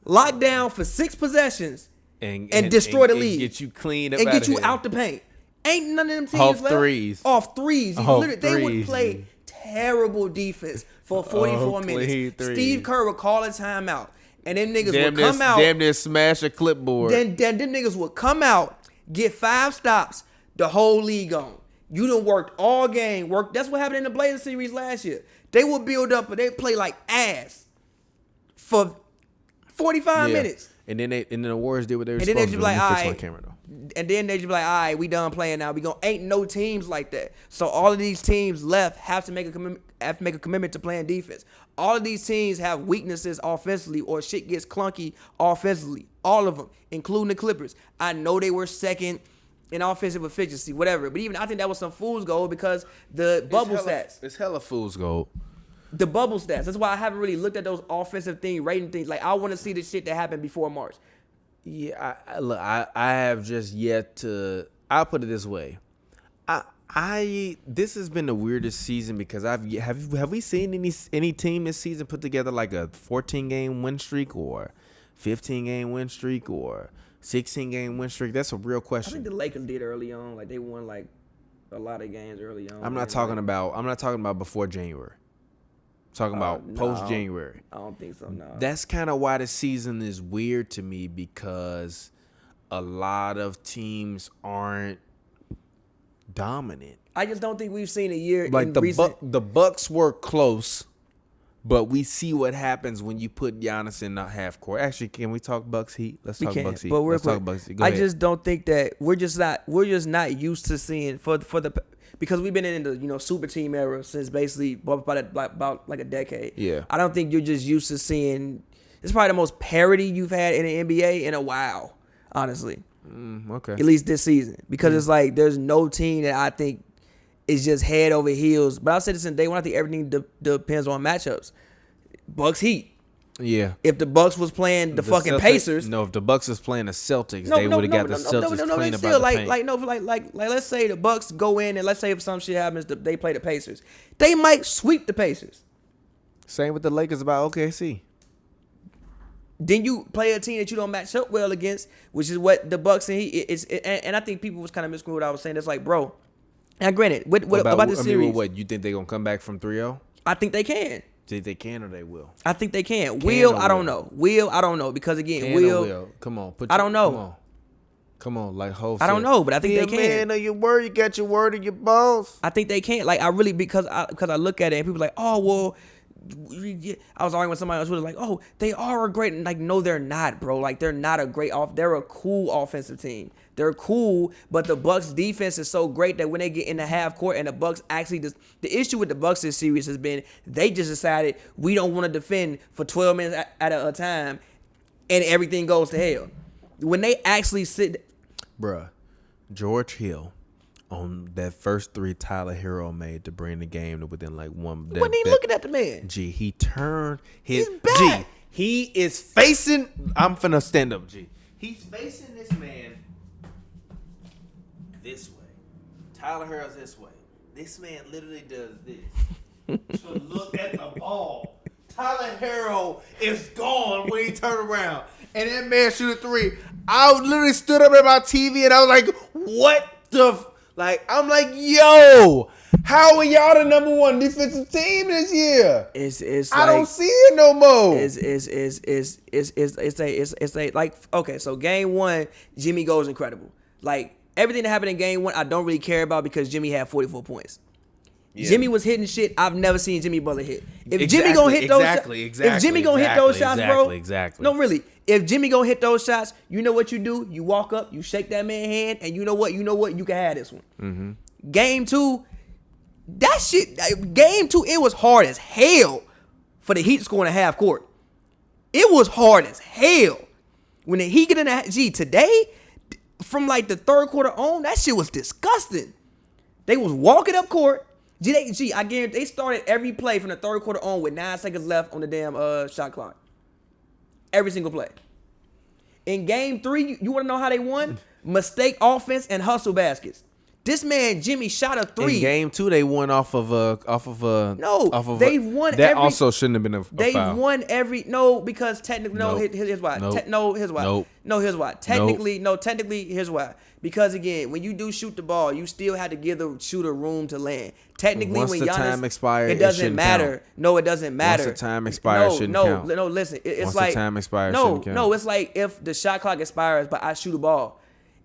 Lock down for 6 possessions and destroy the league. Get you cleaned up and get you here. out the paint. Ain't none of them teams Off left. threes. Off threes. They would play G. terrible defense for 44 minutes. Threes. Steve Kerr would call a timeout. And them niggas would come out. Damn near smash a clipboard. Then them niggas would come out, get 5 stops, the whole league on. You done worked all game. That's what happened in the Blazers series last year. They would build up, but they play like ass for 45 minutes. And then the Warriors did what they were and supposed then to do. Be like, all right. Camera, though. And then they just be like, all right, we done playing now. Ain't no teams like that. So all of these teams left have to make a commitment to playing defense. All of these teams have weaknesses offensively or shit gets clunky offensively. All of them, including the Clippers. I know they were second in offensive efficiency, whatever. But even I think that was some fool's gold because the bubble stats. It's hella fool's gold. The bubble stats. That's why I haven't really looked at those offensive rating things. Like, I want to see the shit that happened before March. Yeah, I have just yet to. I'll put it this way. This has been the weirdest season because have we seen any team this season put together like a 14-game win streak or 15-game win streak or 16-game win streak? That's a real question. I think the Lakers did early on. Like, they won like a lot of games early on. I'm not talking about before January. Talking about post-January. I don't think so, no. That's kind of why the season is weird to me because a lot of teams aren't dominant. I just don't think we've seen a year like in the Bucks were close, but we see what happens when you put Giannis in the half court. Actually, can we talk Bucks Heat? Let's talk Bucks Heat. But Let's talk Bucks Heat. Go ahead. just don't think that we're just not used to seeing because we've been in the super team era since basically about like a decade. Yeah. I don't think you're just used to seeing. It's probably the most parity you've had in the NBA in a while, honestly. Okay. At least this season, because it's like there's no team that I think is just head over heels. But I'll say this in day one. I think everything depends on matchups. Bucks Heat. Yeah. If the Bucks was playing the fucking Celtics, Pacers. No, if the Bucks was playing the Celtics, they would have got the Celtics clean about the paint. Like let's say the Bucks go in and let's say if some shit happens, they play the Pacers. They might sweep the Pacers. Same with the Lakers about OKC. Then you play a team that you don't match up well against, which is what the Bucks and Heat is. And I think people was kind of misquoted what I was saying. It's like, bro. Now, granted, what about this series? What you think they gonna come back from 3-0? I think they can. Do they can or they will? I think they can. Will, I don't know. Will, I don't know. Because, again, will. Come on. I don't know. Come on. Like Ho I don't know, but I think they can. Man of your word. You got your word of your boss. I think they can. Like, I really, because I look at it and people are like, oh, well, I was arguing with somebody else who was like, oh, they are a great. Like, no, they're not, bro. Like, they're not a great they're a cool offensive team. They're cool, but the Bucks defense is so great that when they get in the half court and the Bucks actually just, the issue with the Bucks this series has been they just decided we don't want to defend for 12 minutes at a time and everything goes to hell. When they actually sit, bruh, George Hill on that first three Tyler Hero made to bring the game to within like one. Wasn't even looking at the man. G, he turned his back. G. He is facing. I'm finna stand up. G. He's facing this man this way. Tyler Hero's this way. This man literally does this to look at the ball. Tyler Hero is gone when he turned around, and that man shoot a three. I literally stood up at my TV and I was like, "What the?" I'm like, "Yo, how are y'all the number one defensive team this year?" It's I don't see it no more. Okay, so game one, Jimmy goes incredible. Like, everything that happened in game one, I don't really care about because Jimmy had 44 points. Yeah. Jimmy was hitting shit I've never seen Jimmy Butler hit. If Jimmy gonna hit those shots, bro. Exactly. No, really. If Jimmy gonna hit those shots, you know what you do? You walk up, you shake that man's hand, and you know what? You can have this one. Mm-hmm. Game two, it was hard as hell for the Heat to score in a half court. It was hard as hell. When the Heat get in the today, from like the third quarter on, that shit was disgusting. They was walking up court. I guarantee they started every play from the third quarter on with 9 seconds left on the damn shot clock. Every single play. In game three, you want to know how they won? Mistake offense and hustle baskets. This man Jimmy shot a three. In game two, they won off of they've won. That also shouldn't have been a they've foul. Won every because technically here's why. Here's why. Technically here's why. Because again, when you do shoot the ball, you still have to give the shooter room to land. Technically, once when the Giannis, time expires, it doesn't matter. Count. No, it doesn't matter. Once the time expires, shouldn't count. No, listen. It's once like the time expires, shouldn't count. No, it's like if the shot clock expires, but I shoot a ball.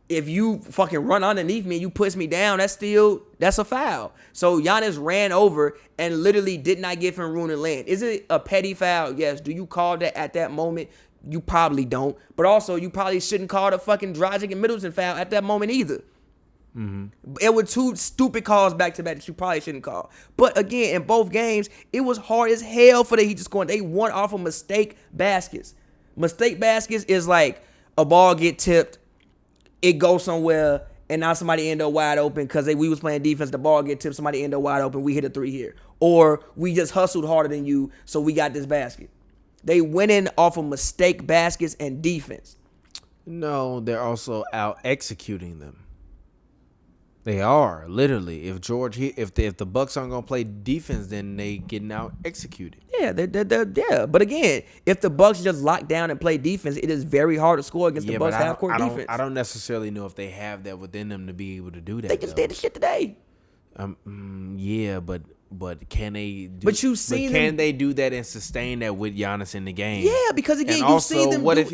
If you fucking run underneath me and you push me down, that's a foul. So Giannis ran over and literally did not give him room to land. Is it a petty foul? Yes. Do you call that at that moment? You probably don't. But also, you probably shouldn't call the fucking Dragic and Middleton foul at that moment either. Mm-hmm. It were two stupid calls back to back that you probably shouldn't call. But again, in both games, it was hard as hell for the Heat to score. They won off of mistake baskets. Mistake baskets is like a ball get tipped, it goes somewhere, and now somebody end up wide open because we was playing defense. The ball get tipped, somebody end up wide open. We hit a three here, or we just hustled harder than you, so we got this basket. They went in off of mistake baskets and defense. No, they're also out executing them. They are literally. If the Bucks aren't gonna play defense, then they getting out executed. Yeah, they're. But again, if the Bucks just lock down and play defense, it is very hard to score against the Bucks half court defense. I don't necessarily know if they have that within them to be able to do that. They just did the shit today. Yeah, but can they? Can they do that and sustain that with Giannis in the game? Yeah, because again, what if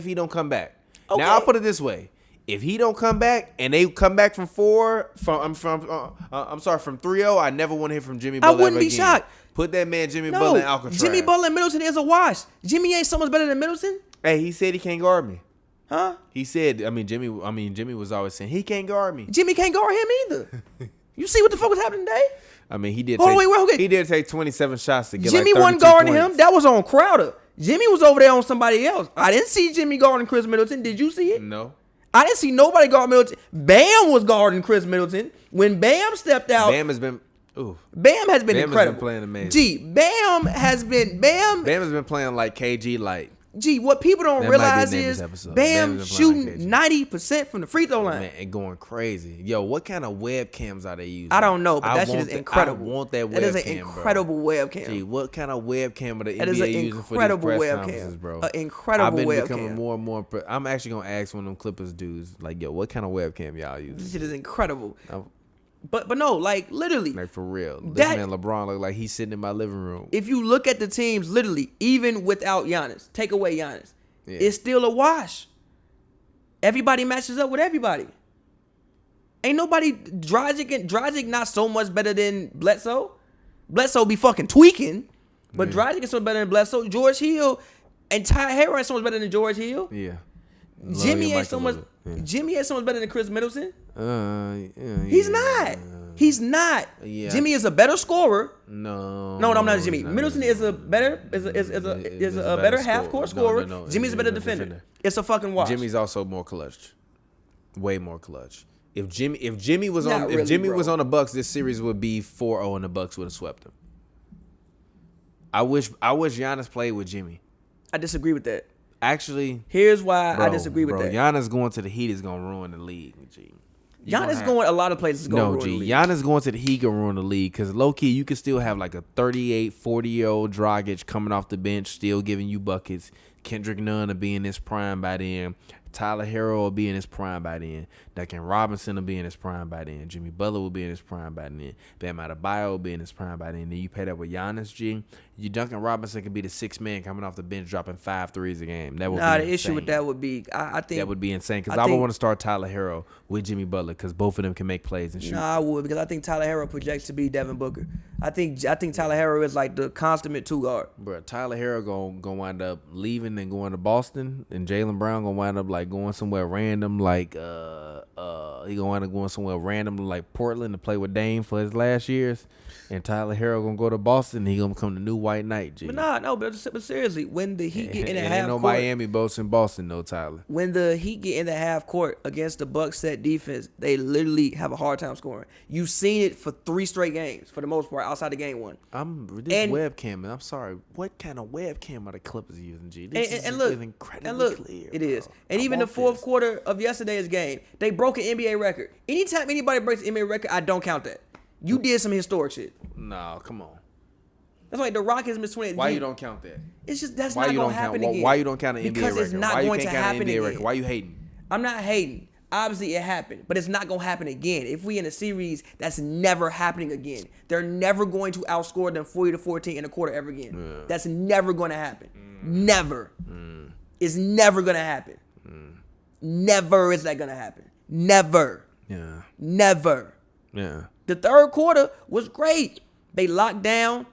he don't come back? Okay. Now I'll put it this way. If he don't come back and they come back from 3-0, I never want to hear from Jimmy Butler. I wouldn't be shocked. Put that man Jimmy Butler in Alcatraz. Jimmy Butler and Middleton is a wash. Jimmy ain't so much better than Middleton. Hey, he said he can't guard me. Huh? He said, Jimmy was always saying he can't guard me. Jimmy can't guard him either. You see what the fuck was happening today? He did. He did take 27 shots to get. Jimmy wasn't guarding him. That was on Crowder. Jimmy was over there on somebody else. I didn't see Jimmy guarding Chris Middleton. Did you see it? No. I didn't see nobody guard Middleton. Bam was guarding Chris Middleton. When Bam stepped out, Bam has been incredible. Bam has been playing amazing. Bam has been playing like KG light. What people don't realize is Bam shooting 90% from the free throw line. Man, and going crazy. Yo, what kind of webcams are they using? I don't know, but that shit is incredible. I want that webcam, That is an incredible webcam. What kind of webcam are the NBA using for these press conferences, bro? An incredible webcam. I've been becoming more and more. I'm actually going to ask one of them Clippers dudes, like, yo, what kind of webcam y'all using? This shit is incredible. But no, like literally. Like for real. This man LeBron look like he's sitting in my living room. If you look at the teams, literally, even without Giannis, take away Giannis, it's still a wash. Everybody matches up with everybody. Ain't nobody Dragic not so much better than Bledsoe. Bledsoe be fucking tweaking, but Dragic is so better than Bledsoe. George Hill and Ty Harrell ain't so much better than George Hill. Yeah. Jimmy ain't so much. Jimmy ain't so much better than Chris Middleton. He's not. He's not. Yeah. Jimmy is a better scorer. No, I'm not Jimmy. Middleton is a better better half court scorer. No. Jimmy's a better defender. It's a fucking wash. Jimmy's also more clutch. Way more clutch. If Jimmy was on the Bucks, this series would be 4-0 and the Bucks would have swept them. I wish Giannis played with Jimmy. I disagree with that. Actually, here's why I disagree with that. Giannis going to the Heat is gonna ruin the league. G. Giannis going a lot of places. Ruin the league. Giannis going to the Heat gonna ruin the league because low key you can still have like a 38, 40-year-old Dragic coming off the bench, still giving you buckets. Kendrick Nunn will be in his prime by then. Tyler Herro will be in his prime by then. Duncan Robinson will be in his prime by then. Jimmy Butler will be in his prime by then. Bam Adebayo will be in his prime by then. Then you pay that with Giannis, G. Duncan Robinson could be the sixth man coming off the bench dropping 5 threes a game. That would be the issue with that would be I think that would be insane because I would want to start Tyler Herro with Jimmy Butler because both of them can make plays and shoot. I would because I think Tyler Herro projects to be Devin Booker. I think Tyler Herro is like the consummate two guard. Bro, Tyler Herro gonna wind up leaving and going to Boston, and Jaylen Brown gonna wind up like going somewhere random like he gonna wind up going somewhere random like Portland to play with Dame for his last years, and Tyler Herro gonna go to Boston. And he gonna become the new White Knight. G. But seriously, when the Heat get in the half ain't no court, Miami boats in Boston, no Tyler. When the Heat get in the half court against the Bucks set defense, they literally have a hard time scoring. You've seen it for 3 straight games for the most part outside of game 1. Webcam, and I'm sorry, what kind of webcam are the Clippers using, G? This is incredibly clear. It is. And even the fourth quarter of yesterday's game, they broke an NBA record. Anytime anybody breaks an NBA record, I don't count that. You did some historic shit. No, come on. That's like the Rockets missed 28. Why you don't count that? It's just that's not going to happen again. Why you don't count an NBA record? Because it's not going to happen again. Why you hating? I'm not hating. Obviously, it happened, but it's not going to happen again. If we in a series, that's never happening again. They're never going to outscore them 40-14 in a quarter ever again. Yeah. That's never going to happen. Never. It's never going to happen. Never is that going to happen. Never. Yeah. Never. Yeah. The third quarter was great. They locked down.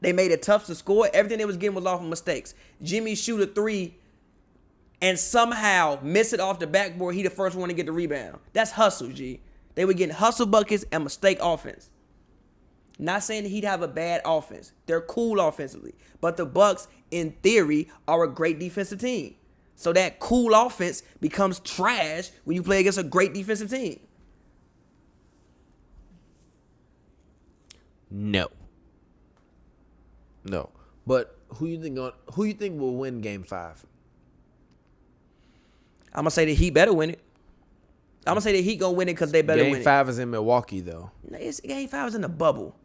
They made it tough to score. Everything they was getting was off of mistakes. Jimmy shoot a 3 and somehow miss it off the backboard. He the first one to get the rebound. That's hustle, G. They were getting hustle buckets and mistake offense. Not saying that he'd have a bad offense. They're cool offensively. But the Bucks, in theory, are a great defensive team. So that cool offense becomes trash when you play against a great defensive team. No. But who you think will win Game 5? I'm gonna say the Heat better win it. I'm gonna say the Heat gonna win it because they better win it. Game 5 is in Milwaukee though. Game 5 is in the bubble.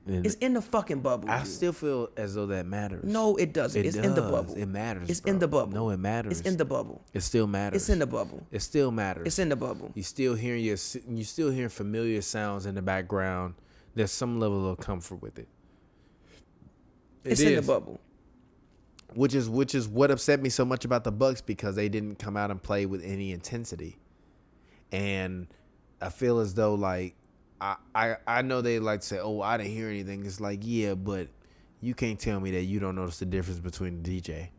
It's in the fucking bubble. I still feel as though that matters. No, it doesn't. It's in the bubble. It matters. It's in the bubble. No, it matters. It's in the bubble. It still matters. It's in the bubble. It still matters. It's in the bubble. You still hearing familiar sounds in the background. There's some level of comfort with it. It's in the bubble. Which is what upset me so much about the Bucks because they didn't come out and play with any intensity. And I feel as though like I know they like to say, oh, I didn't hear anything. It's like, yeah, but you can't tell me that you don't notice the difference between the DJ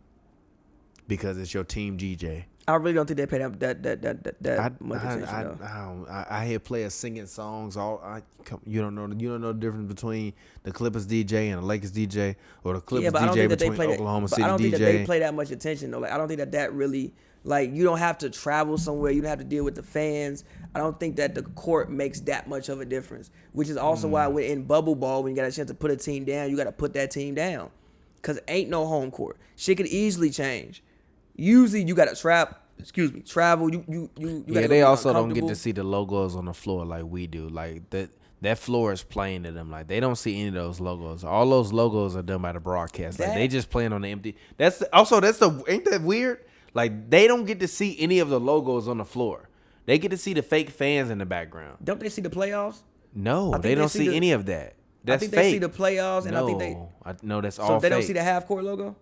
because it's your team DJ. I really don't think they pay that much attention. I hear players singing songs. You don't know the difference between the Clippers DJ and the Lakers DJ or the Clippers DJ between Oklahoma City DJ. I don't think that they play that much attention though. Like I don't think that really like you don't have to travel somewhere. You don't have to deal with the fans. I don't think that the court makes that much of a difference. Which is also why we're in bubble ball when you got a chance to put a team down, you got to put that team down because ain't no home court. Shit could easily change. Usually you gotta travel. You yeah, they also don't get to see the logos on the floor like we do. Like that floor is playing to them. Like they don't see any of those logos. All those logos are done by the broadcast. Like they just playing on the empty. Ain't that weird? Like they don't get to see any of the logos on the floor. They get to see the fake fans in the background. Don't they see the playoffs? No, they don't see any of that. That's fake. They see the playoffs, and I think they. No, that's all fake. So they don't see the half court logo.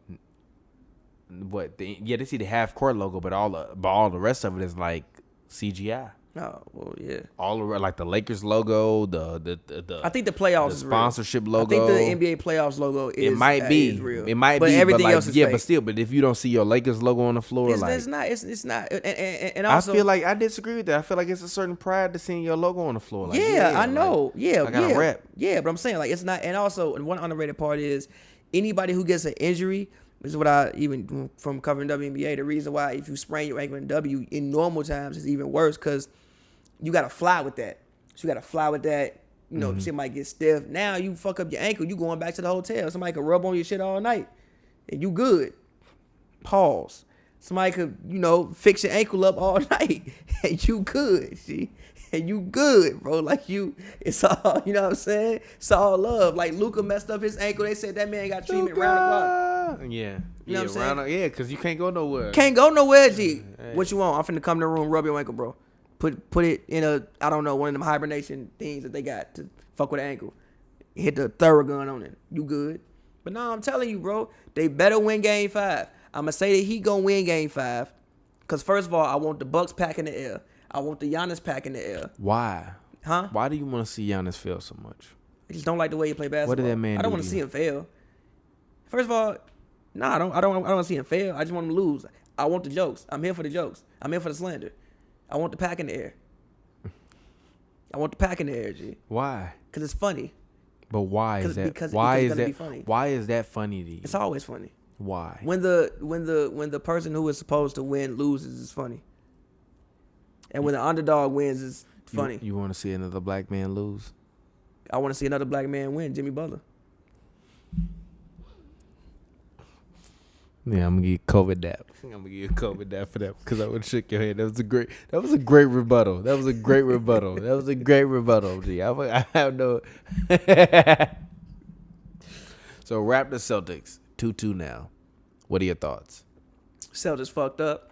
What? They see the half court logo, but all the rest of it is like CGI. Oh, well, yeah. All around, like the Lakers logo, the I think the playoffs the sponsorship is logo. I think the NBA playoffs logo is. It might be. Is real. It might but be. Everything but else is yeah, fake. but still, but if you don't see your Lakers logo on the floor, it's not. It's not. And also, I feel like I disagree with that. I feel like it's a certain pride to seeing your logo on the floor. Like, I know. Like, yeah, I got a rep. Yeah, but I'm saying like it's not. And also, one underrated part is anybody who gets an injury. This is what I even from covering WNBA. The reason why if you sprain your ankle in W in normal times is even worse because you got to fly with that. So you got to fly with that. You know, shit might get stiff. Now you fuck up your ankle, you going back to the hotel. Somebody could rub on your shit all night, and you good. Pause. Somebody could, fix your ankle up all night, and you good. See, and you good, bro. Like it's all, you know what I'm saying? It's all love. Like Luka messed up his ankle. They said that man got treatment round the clock. Yeah. You know what I'm saying? Yeah, because you can't go nowhere. Can't go nowhere, G. Hey. What you want? I'm finna come to the room, rub your ankle, bro. Put it in one of them hibernation things that they got to fuck with the ankle. Hit the Theragun on it. You good. But no, I'm telling you, bro, they better win Game 5. I'm going to say that he going to win Game 5. Because first of all, I want the Bucks pack in the air. I want the Giannis pack in the air. Why? Huh? Why do you want to see Giannis fail so much? I just don't like the way he play basketball. What did that man do? I don't want to see him fail. First of all, no, I don't want to see him fail. I just want him to lose. I want the jokes. I'm here for the jokes. I'm here for the slander. I want the pack in the air. I want the pack in the air, G. Why? Because it's funny. But why is that? Because why it's is that? Be funny. Why is that funny to you? It's always funny. Why? When the person who is supposed to win loses, it's funny. And when the underdog wins, it's funny. You want to see another black man lose? I want to see another black man win, Jimmy Butler. Yeah, I'm gonna give COVID dap. I'm gonna give you a COVID dap for that because I would shook your head. That was a great rebuttal. That was a great rebuttal. Gee, I have no. So Raptors Celtics 2-2 now. What are your thoughts? Celtics fucked up.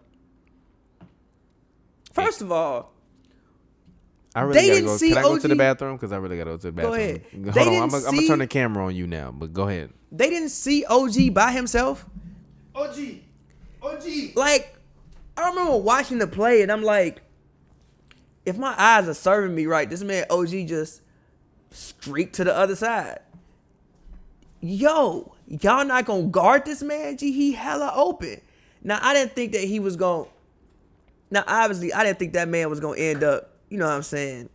First of all, I really gotta go. Can I go to the bathroom? Because I really gotta go to the bathroom. Go ahead. Hold on, I'm gonna turn the camera on you now. But go ahead. They didn't see OG by himself. OG. Like, I remember watching the play, and I'm like, if my eyes are serving me right, this man OG just streaked to the other side. Yo, y'all not gonna guard this man? G, he hella open. Now, I didn't think that he was gonna. Now, obviously, I didn't think that man was gonna end up, you know what I'm saying,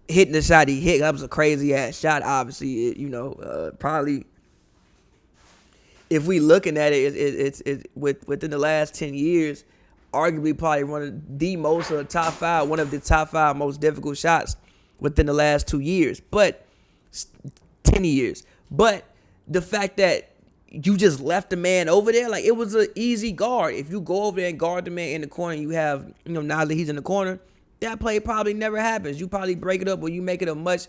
hitting the shot he hit. That was a crazy ass shot, obviously. Probably. If we looking at it, it's within the last 10 years, arguably probably one of the top five most difficult shots within the last 2 years, but 10 years. But the fact that you just left the man over there, like it was an easy guard. If you go over there and guard the man in the corner, you have, now that he's in the corner, that play probably never happens. You probably break it up or you make it a much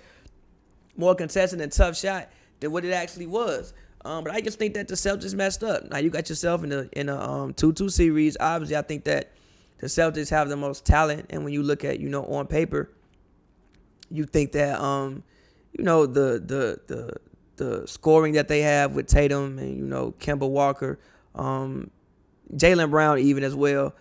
more contested and tough shot than what it actually was. But I just think that the Celtics messed up. Now you got yourself in a 2-2 series. Obviously, I think that the Celtics have the most talent, and when you look at on paper, you think that the scoring that they have with Tatum and Kemba Walker, Jaylen Brown even as well.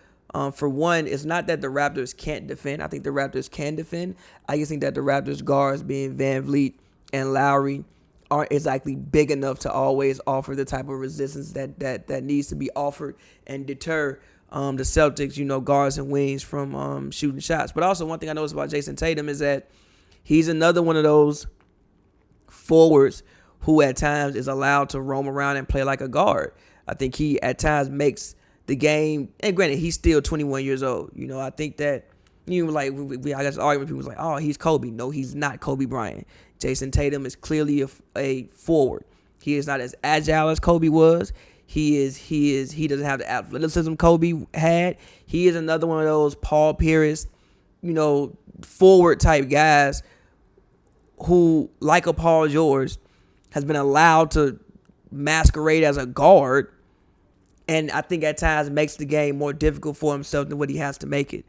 For one, it's not that the Raptors can't defend. I think the Raptors can defend. I just think that the Raptors guards, being Van Vliet and Lowry, aren't exactly big enough to always offer the type of resistance that needs to be offered and deter the Celtics, guards and wings from shooting shots. But also one thing I noticed about Jayson Tatum is that he's another one of those forwards who at times is allowed to roam around and play like a guard. I think he at times makes the game, and granted, he's still 21 years old. I think that, I got this argument, people was like, oh, he's Kobe. No, he's not Kobe Bryant. Jayson Tatum is clearly a forward. He is not as agile as Kobe was. He doesn't have the athleticism Kobe had. He is another one of those Paul Pierce, forward type guys who, like a Paul George, has been allowed to masquerade as a guard, and I think at times makes the game more difficult for himself than what he has to make it.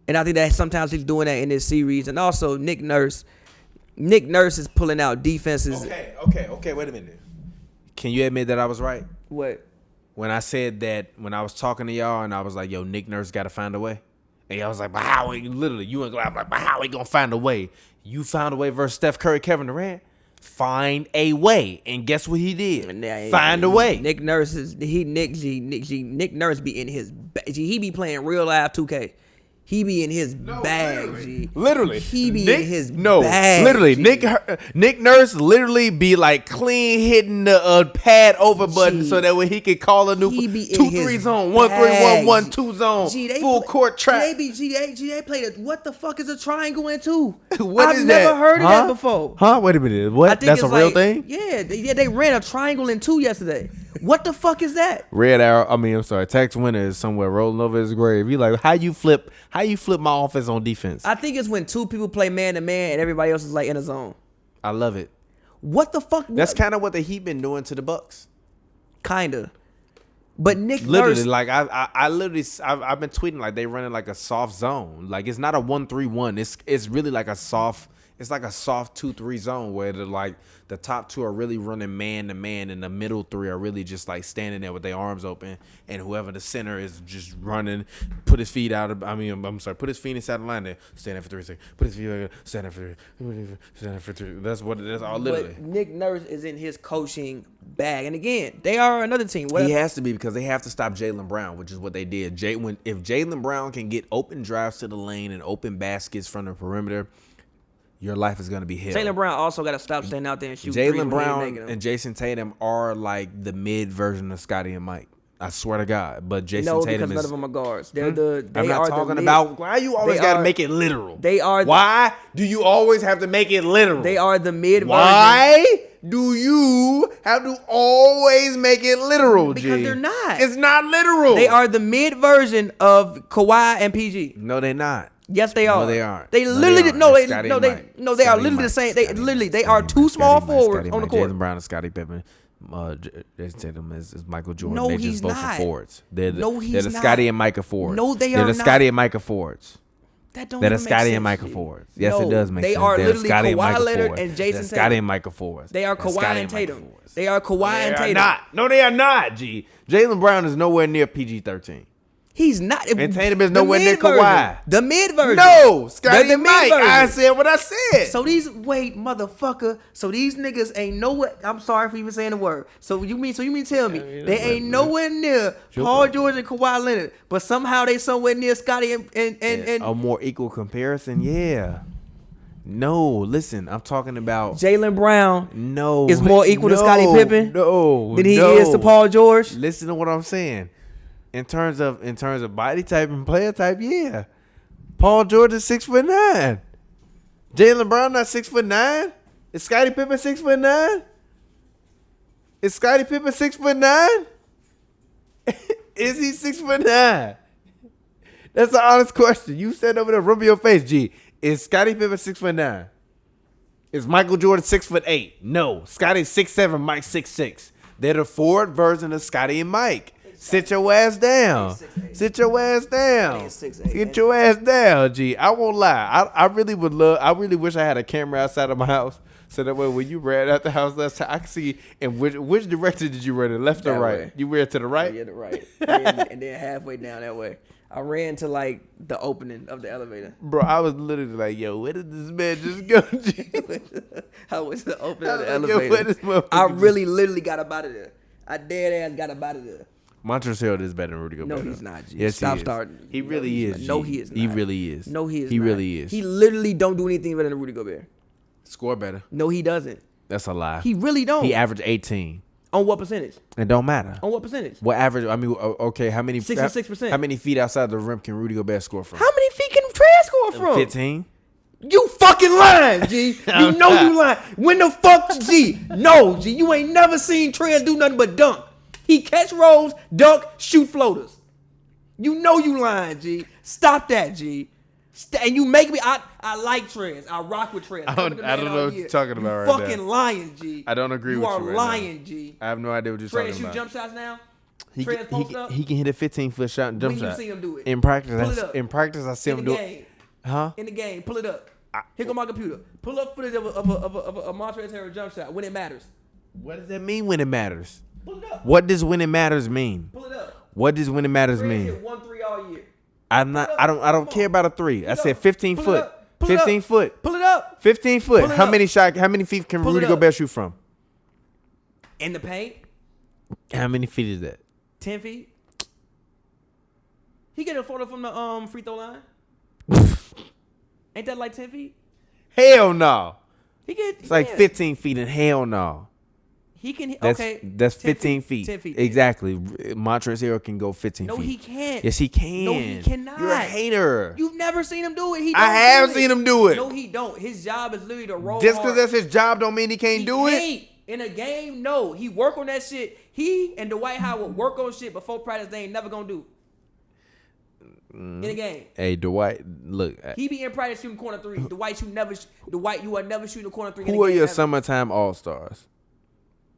And I think that sometimes he's doing that in this series. And also Nick Nurse is pulling out defenses. Okay. Wait a minute. Can you admit that I was right? What? When I said that, when I was talking to y'all and I was like, yo, Nick Nurse got to find a way. And y'all was like, but how? Literally, you ain't like, but how he going to find a way? You found a way versus Steph Curry, Kevin Durant. Find a way. And guess what he did? Find a way. Nick Nurse Nick Nurse be in his he be playing real live 2K. He be in his bag, G. Literally. He be in his bag. Literally. G. Nick Nurse literally be like clean hitting the pad over button so that way he could call a new 2-3 zone, 1-3-1, 1-2 zone, full court trap. They played what the fuck is a triangle in 2? I've never heard of that before. Huh? Wait a minute. What? That's a real thing? Yeah, they ran a triangle in 2 yesterday. What the fuck is that? Red arrow. I'm sorry. Tex Winter is somewhere rolling over his grave. You like how you flip my offense on defense? I think it's when 2 people play man to man and everybody else is like in a zone. I love it. What the fuck? That's kind of what the Heat been doing to the Bucks. Kinda. But Nick literally, Nurse, like I've been tweeting like they running like a soft zone. Like it's not a 1-3-1. It's really like a soft. It's like a soft 2-3 zone where the top 2 are really running man to man, and the middle 3 are really just like standing there with their arms open, and whoever the center is just running, put his feet out. Put his feet inside the line there, stand there for 3 seconds. Put his feet, stand there for 3, stand there for 2. That's what it is. All literally. But Nick Nurse is in his coaching bag, and again, they are another team. He has to be because they have to stop Jaylen Brown, which is what they did. If Jaylen Brown can get open drives to the lane and open baskets from the perimeter, your life is going to be hell. Jaylen Brown also got to stop standing out there and shoot. Jaylen Brown and Jayson Tatum are like the mid version of Scottie and Mike. I swear to God. But Jayson Tatum because none of them are guards. They're I'm not talking about why you always got to make it literal. Why do you always have to make it literal? They are the mid version. Why do you have to always make it literal, G? Because they're not. It's not literal. They are the mid version of Kawhi and PG. No, they're not. Yes, they are. No, they aren't. They literally they are literally the same. They are 2 small forwards on the court. Jaylen Brown and Scottie Pippen. Jayson Tatum is Michael Jordan. No, they're he's just both not. forwards. They're No, he's not. the Scottie and Micah forwards. No, they are They're the not. Scottie and Micah forwards. That don't They're the even make Scottie sense, and Micah G. forwards. Yes, No, it does make they sense. are They're literally Scottie and Kawhi Micah Leonard forwards. and Jayson They're Tatum. Scottie and Micah forwards. They are They're Kawhi Scottie and Micah Tatum. forwards. They are Kawhi and Tatum. Not. No, they are not, G. Jaylen Brown is nowhere near PG-13. He's not. And Tatum is nowhere near Kawhi. The mid version. No, Scottie and Mike. version. I said what I said. So motherfucker. So these niggas ain't nowhere. I'm sorry for even saying the word. So you mean tell me they ain't nowhere near Paul George and Kawhi Leonard, but somehow they somewhere near Scottie and a more equal comparison? Yeah. No, listen, I'm talking about Jaylen Brown. No, is more equal to Scottie Pippen. Than he is to Paul George. Listen to what I'm saying. In terms of body type and player type, yeah. Paul George is 6'9". Jaylen Brown not 6'9". Is Scottie Pippen 6'9"? Is Scottie Pippen 6'9"? Is he 6'9"? That's an honest question. You said over there, rub your face, G. Is Scottie Pippen 6'9"? Is Michael Jordan 6'8"? No. Scottie's 6'7", Mike 6'6". They're the forward version of Scottie and Mike. Sit your ass down. Sit your ass down. Get your ass down, G. I won't lie. I really would love. I really wish I had a camera outside of my house so that way when you ran out the house last time, I could see in which direction did you run it, left or right? Way. You ran to the right. Yeah, the right. and then halfway down that way, I ran to like the opening of the elevator. Bro, I was literally like, "Yo, where did this man just go?" G? I went to the opening of the elevator. I really literally got up out of there. I dead ass got up out of there. Montrezl is better than Rudy Gobert. No, he's not, G. Yes, Stop he is. starting. He really is, G. No, he is not. He really is. No, he is He not. really is. He literally don't do anything better than Rudy Gobert. Score better. No, he doesn't. That's a lie. He really don't. He averaged 18. On what percentage? It don't matter. On what percentage? What average? I mean, okay, how many? 66%. How many feet outside the rim can Rudy Gobert score from? How many feet can Trey score from? 15. You fucking lying, G. You know you lying. When the fuck, G? No, G. You ain't never seen Trey do nothing but dunk. He catch rolls, dunk, shoot floaters. You know you lying, G. Stop that, G. And you make me. I like Trez. I rock with Trez. I don't know what you're talking about right now. Fucking lying, G. I don't agree with you right now. You are lying, G. I have no idea what you're talking about. Trez shoot jump shots now? He can hit a 15-foot shot and jump shot. When you see him do it? In practice, I see him do it. In the game, pull it up. Here go my computer. Pull up footage of a Montrezl Harrell jump shot when it matters. What does that mean when it matters? Pull it up. What does when it matters mean? Pull it up. What does when it matters mean? Hit 1-3 all year. I don't care about a 3. I said 15 foot. 15 foot. Pull it up. 15 foot. How many feet can Rudy Gobert shoot from? In the paint. How many feet is that? 10 feet. He get a photo from the free throw line. Ain't that like 10 feet? Hell no. It's like 15 feet and hell no. He can. That's 15 feet. 10 feet. Exactly. Montrezl Harrell can go 15 feet. No, he can't. Yes, he can. No, he cannot. You're a hater. You've never seen him do it. I have seen him do it. No, he don't. His job is literally to roll. Just because that's his job don't mean he can't do it. In a game, no. He work on that shit. He and Dwight Howard work on shit before practice. They ain't never gonna do. In a game. Hey, Dwight, look. He be in practice shooting corner 3. Dwight, you are never shooting a corner 3. Who are your summertime all-stars?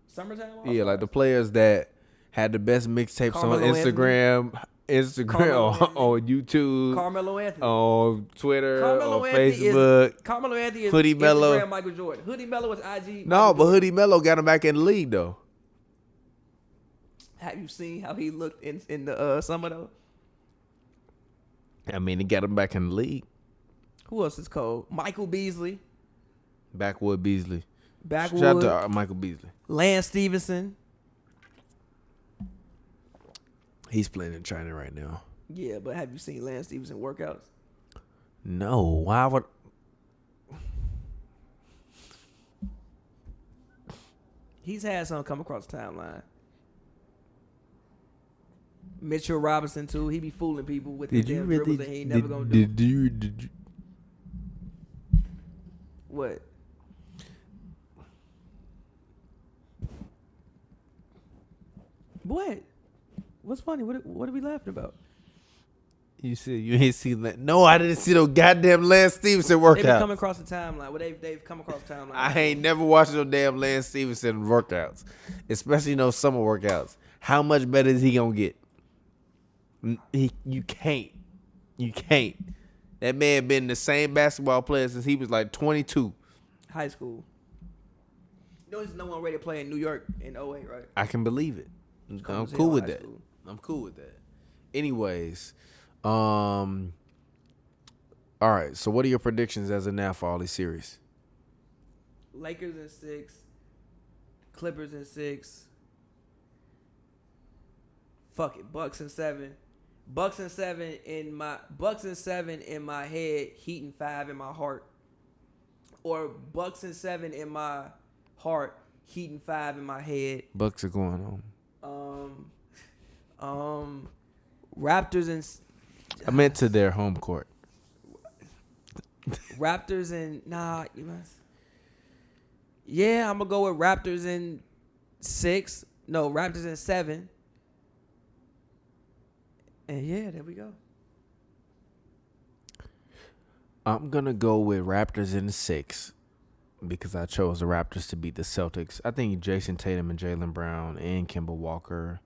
Summertime all-stars? Yeah, like the players that had the best mixtapes on Instagram, on YouTube, Carmelo Anthony, on Twitter, Carmelo on Anthony Facebook. Carmelo Anthony is Hoodie Mello. Instagram Michael Jordan. Hoodie Mello is IG. No, but Hoodie Mello got him back in the league though. Have you seen how he looked in the summer though? I mean, he got him back in the league. Who else is cold? Michael Beasley. Backwood Beasley. Backwood. Shout out to Michael Beasley. Lance Stevenson. He's playing in China right now. Yeah, but have you seen Lance Stevenson workouts? No. Why would... He's had some come across the timeline. Mitchell Robinson too. He be fooling people with the damn dribbles that he ain't never gonna do. Did you? What? What? What's funny? What are we laughing about? You said you ain't seen that. No, I didn't see no goddamn Lance Stevenson workout. They've come across the timeline. Well, they've come across the timeline. I ain't never watched no damn Lance Stevenson workouts, especially no summer workouts. How much better is he gonna get? You can't. That man been the same basketball player since he was like 22. High school. You know, there's no one ready to play in New York in 08, right? I can believe it. I'm cool with that. I'm cool with that. Anyways, all right. So, what are your predictions as of now for all these series? Lakers in 6, Clippers in 6. Fuck it, Bucks in 7. Bucks and 7 in my head, Heat and 5 in my heart. Or Bucks and 7 in my heart, Heat and 5 in my head. Bucks are going home. Raptors and I meant to their home court. Raptors and you must. Yeah, I'm gonna go with Raptors in 6. No, Raptors in 7. And yeah, there we go. I'm going to go with Raptors in 6 because I chose the Raptors to beat the Celtics. I think Jayson Tatum and Jaylen Brown and Kemba Walker,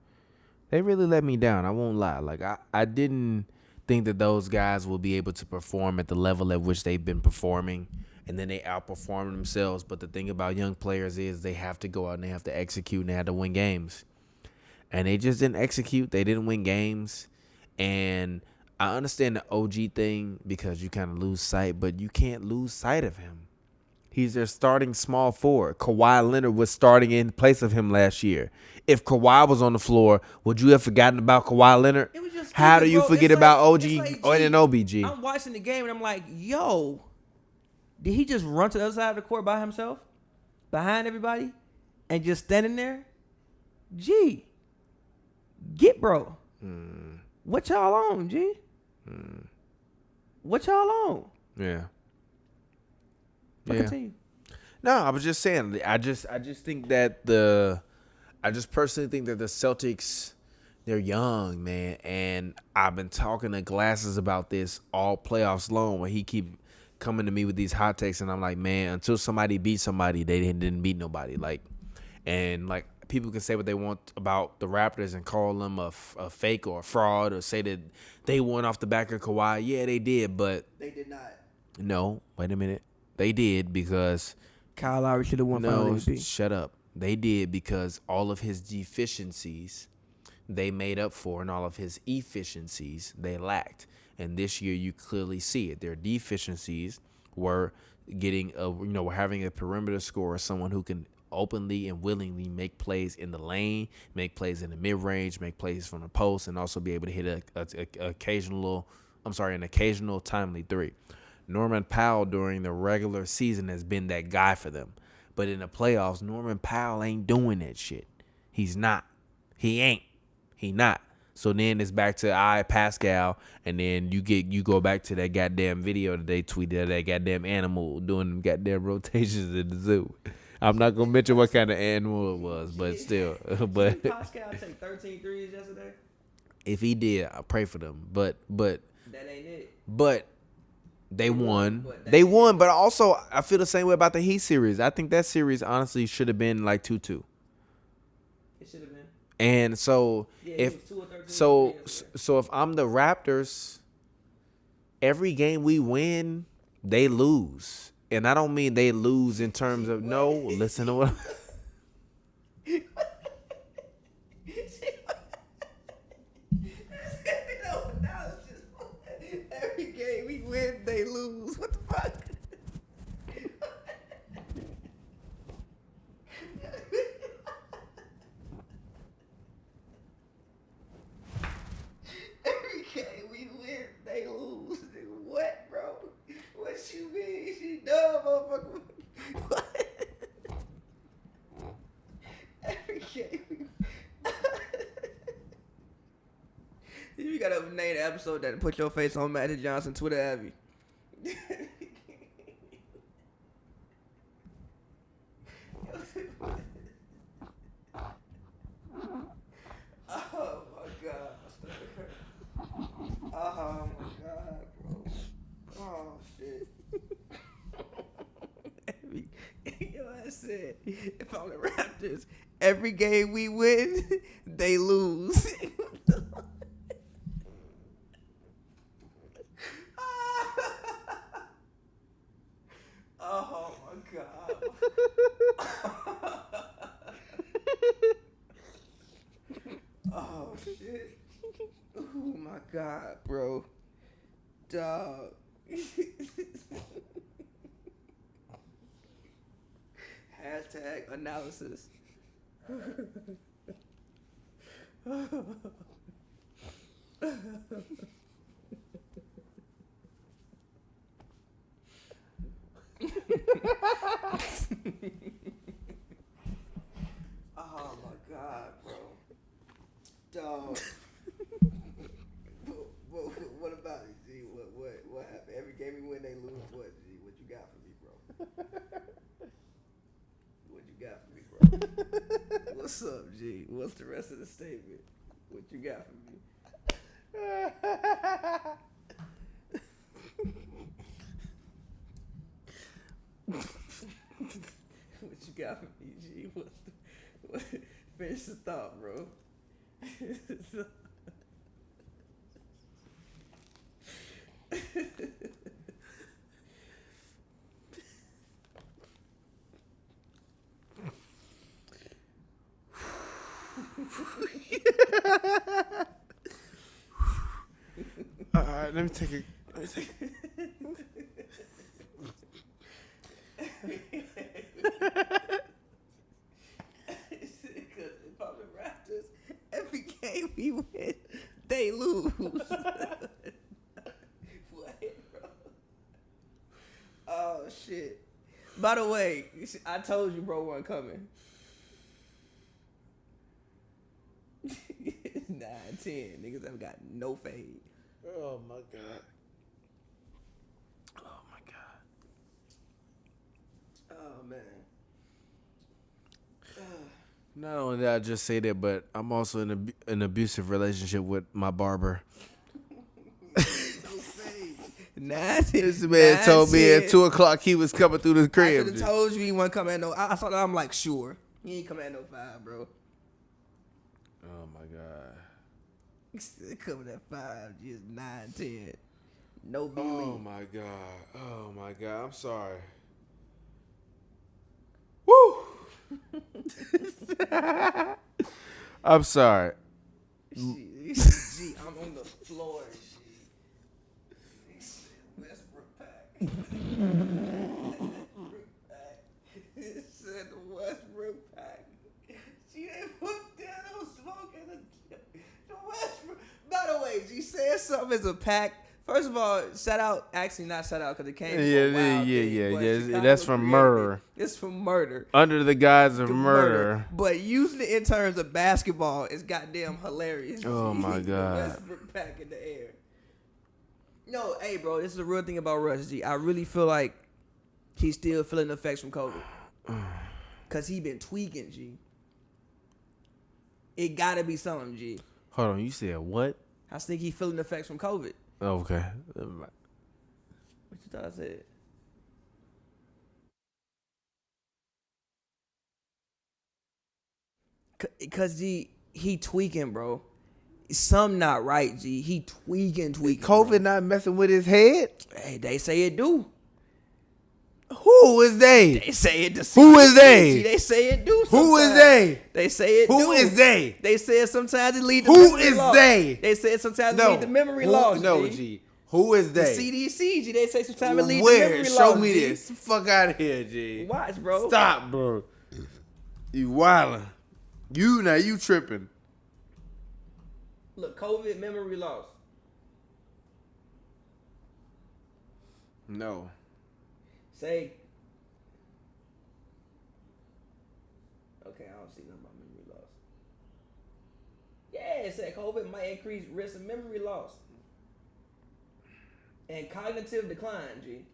they really let me down. I won't lie. Like I didn't think that those guys will be able to perform at the level at which they've been performing, and then they outperform themselves. But the thing about young players is they have to go out and they have to execute and they have to win games. And they just didn't execute. They didn't win games. And I understand the OG thing because you kind of lose sight, but you can't lose sight of him. He's their starting small forward. Kawhi Leonard was starting in place of him last year. If Kawhi was on the floor, would you have forgotten about Kawhi Leonard? How do you forget about OG and OBG? I'm watching the game and I'm like, yo, did he just run to the other side of the court by himself? Behind everybody? And just standing there? G. Get bro. What y'all on, G? What y'all on? Yeah. But continue. No, I was just saying. I just think that I just personally think that the Celtics, they're young, man, and I've been talking to Glasses about this all playoffs long, where he keep coming to me with these hot takes, and I'm like, man, until somebody beat somebody, they didn't beat nobody. Like people can say what they want about the Raptors and call them a fake or a fraud or say that they won off the back of Kawhi. Yeah, they did, but they did not. No, wait a minute. They did because Kyle Lowry should have won. No, shut up. They did because all of his deficiencies they made up for, and all of his efficiencies they lacked. And this year, you clearly see it. Their deficiencies were getting having a perimeter scorer, someone who can openly and willingly make plays in the lane, make plays in the mid-range, make plays from the post, and also be able to hit an occasional timely three. Norman Powell during the regular season has been that guy for them. But in the playoffs, Norman Powell ain't doing that shit. He's not. He ain't. He not. So then it's back to Pascal, and then you go back to that goddamn video that they tweeted, that goddamn animal doing them goddamn rotations in the zoo. I'm not gonna mention what kind of animal it was, but still. But did Pascal take 13 threes yesterday? If he did, I pray for them. But that ain't it. But they won. They won, but also I feel the same way about the Heat series. I think that series honestly should have been like 2-2. It should have been. And so if I'm the Raptors, every game we win, they lose. And I don't mean they lose in terms of listen to what every game we win, they lose. What the fuck? Every game we win, they lose. What, bro? What you mean? She dumb, motherfucker. What? Every game we You gotta name the episode that put your face on Magic Johnson Twitter, Abby. Oh my god, my stomach hurt. Oh my god, bro. Oh shit. I said, if I'm the Raptors, every game we win, they lose. Oh my god. Oh shit. Oh my god, bro. Dog. Hashtag analysis. Oh my god, bro. Dog. What about it, G? What happened? Every game we win, they lose. What, G? What you got for me, bro? What you got for me, bro? What's up, G? What's the rest of the statement? What you got for me? What you got for me, G? Finish the thought, bro. All right, let me take it. Because if I'm the Raptors, every game we win, they lose. What, bro? Oh shit! By the way, I told you, bro, wasn't coming. 9-10 niggas have got no fade. Oh my god. Oh my god. Oh man. Not only did I just say that, but I'm also in an abusive relationship with my barber. This man told me at 2:00 he was coming through the crib. I should have told you he wasn't coming at no. I thought I'm like, sure. He ain't coming at no 5, bro. Oh my God. Coming at 5, just 9, 10. No B. Oh my God. Oh my God. I'm sorry. Woo. I'm sorry. Gee, I'm on the floor. Westbrook pack. It said the Westbrook pack. She ain't put down no smoke in the Westbrook. By the way, she said something as a pack. First of all, shout out. Actually, not shout out because it came from a wild thing, That's from murder. It's from murder. Under the guise of murder. But using it in terms of basketball is goddamn hilarious. Oh my God. Westbrook pack in the air. No, hey, bro, this is the real thing about Russ, G. I really feel like he's still feeling the effects from COVID. Because he been tweaking, G. It got to be something, G. Hold on, you said what? I think he's feeling the effects from COVID. Okay. What you thought I said? Because, G, he tweaking, bro. Something not right, G. He tweaking. COVID bro. not messing with his head? Hey, they say it do. Who is they? They say it. Who is they? G, they say it do. Sometimes. Who is they? They say it do. Who is they? They say it sometimes it lead to Who memory is loss. they? They say it sometimes it lead to memory loss. No, G. G. Who is The they? CDC, G. They say sometimes it lead to Where? memory loss. Show me G. this. Fuck out of here, G. Watch, bro. Stop, bro. You wildin'. You tripping. Look, COVID memory loss. No. Say. Okay, I don't see nothing about memory loss. Yeah, it said COVID might increase risk of memory loss and cognitive decline, G.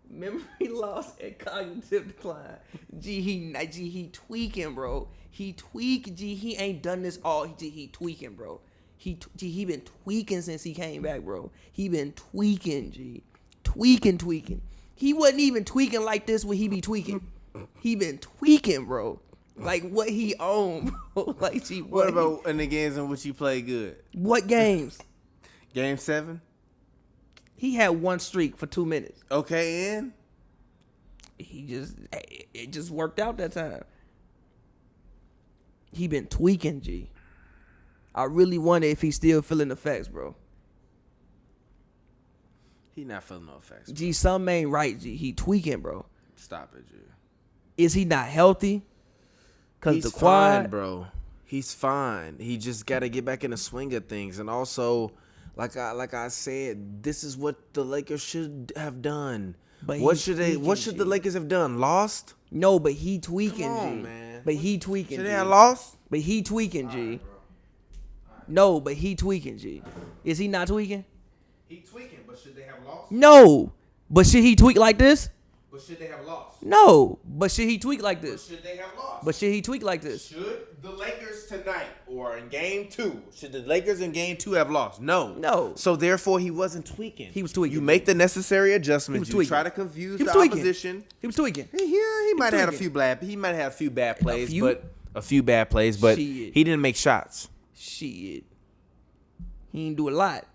Memory loss and cognitive decline. He tweaking, bro. He tweaking, G. He ain't done this all. He tweaking, bro. He been tweaking since he came back, bro. He been tweaking, G. Tweaking. He wasn't even tweaking like this when he be tweaking. He been tweaking, bro. Like what he owned, bro. Like, G. What about in the games in which he played good? What games? Game 7? He had one streak for 2 minutes. Okay, and? It just worked out that time. He been tweaking, G. I really wonder if he's still feeling the effects, bro. He not feeling no effects. Bro. G, something ain't right, G. He tweaking, bro. Stop it, G. Is he not healthy? He's the quad, fine, bro. He's fine. He just got to get back in the swing of things. And also, like I said, this is what the Lakers should have done. But what should the Lakers have done? Lost? No, but he tweaking, Come on, G. Man. But he tweaking. Should they have lost? But he tweaking, G. Right, no, but he tweaking, G. Is he not tweaking? He tweaking, but should they have lost? No, but should he tweak like this? But should they have lost? No, but should he tweak like this? But should they have lost? But should he tweak like this? Should the Lakers tonight or in game 2, should the Lakers in game 2 have lost? No. No. So therefore he wasn't tweaking. He was tweaking. You make the necessary adjustments. You try to confuse the opposition. He was tweaking. Yeah, he might have had a few bad plays, but he didn't make shots. Shit. He didn't do a lot.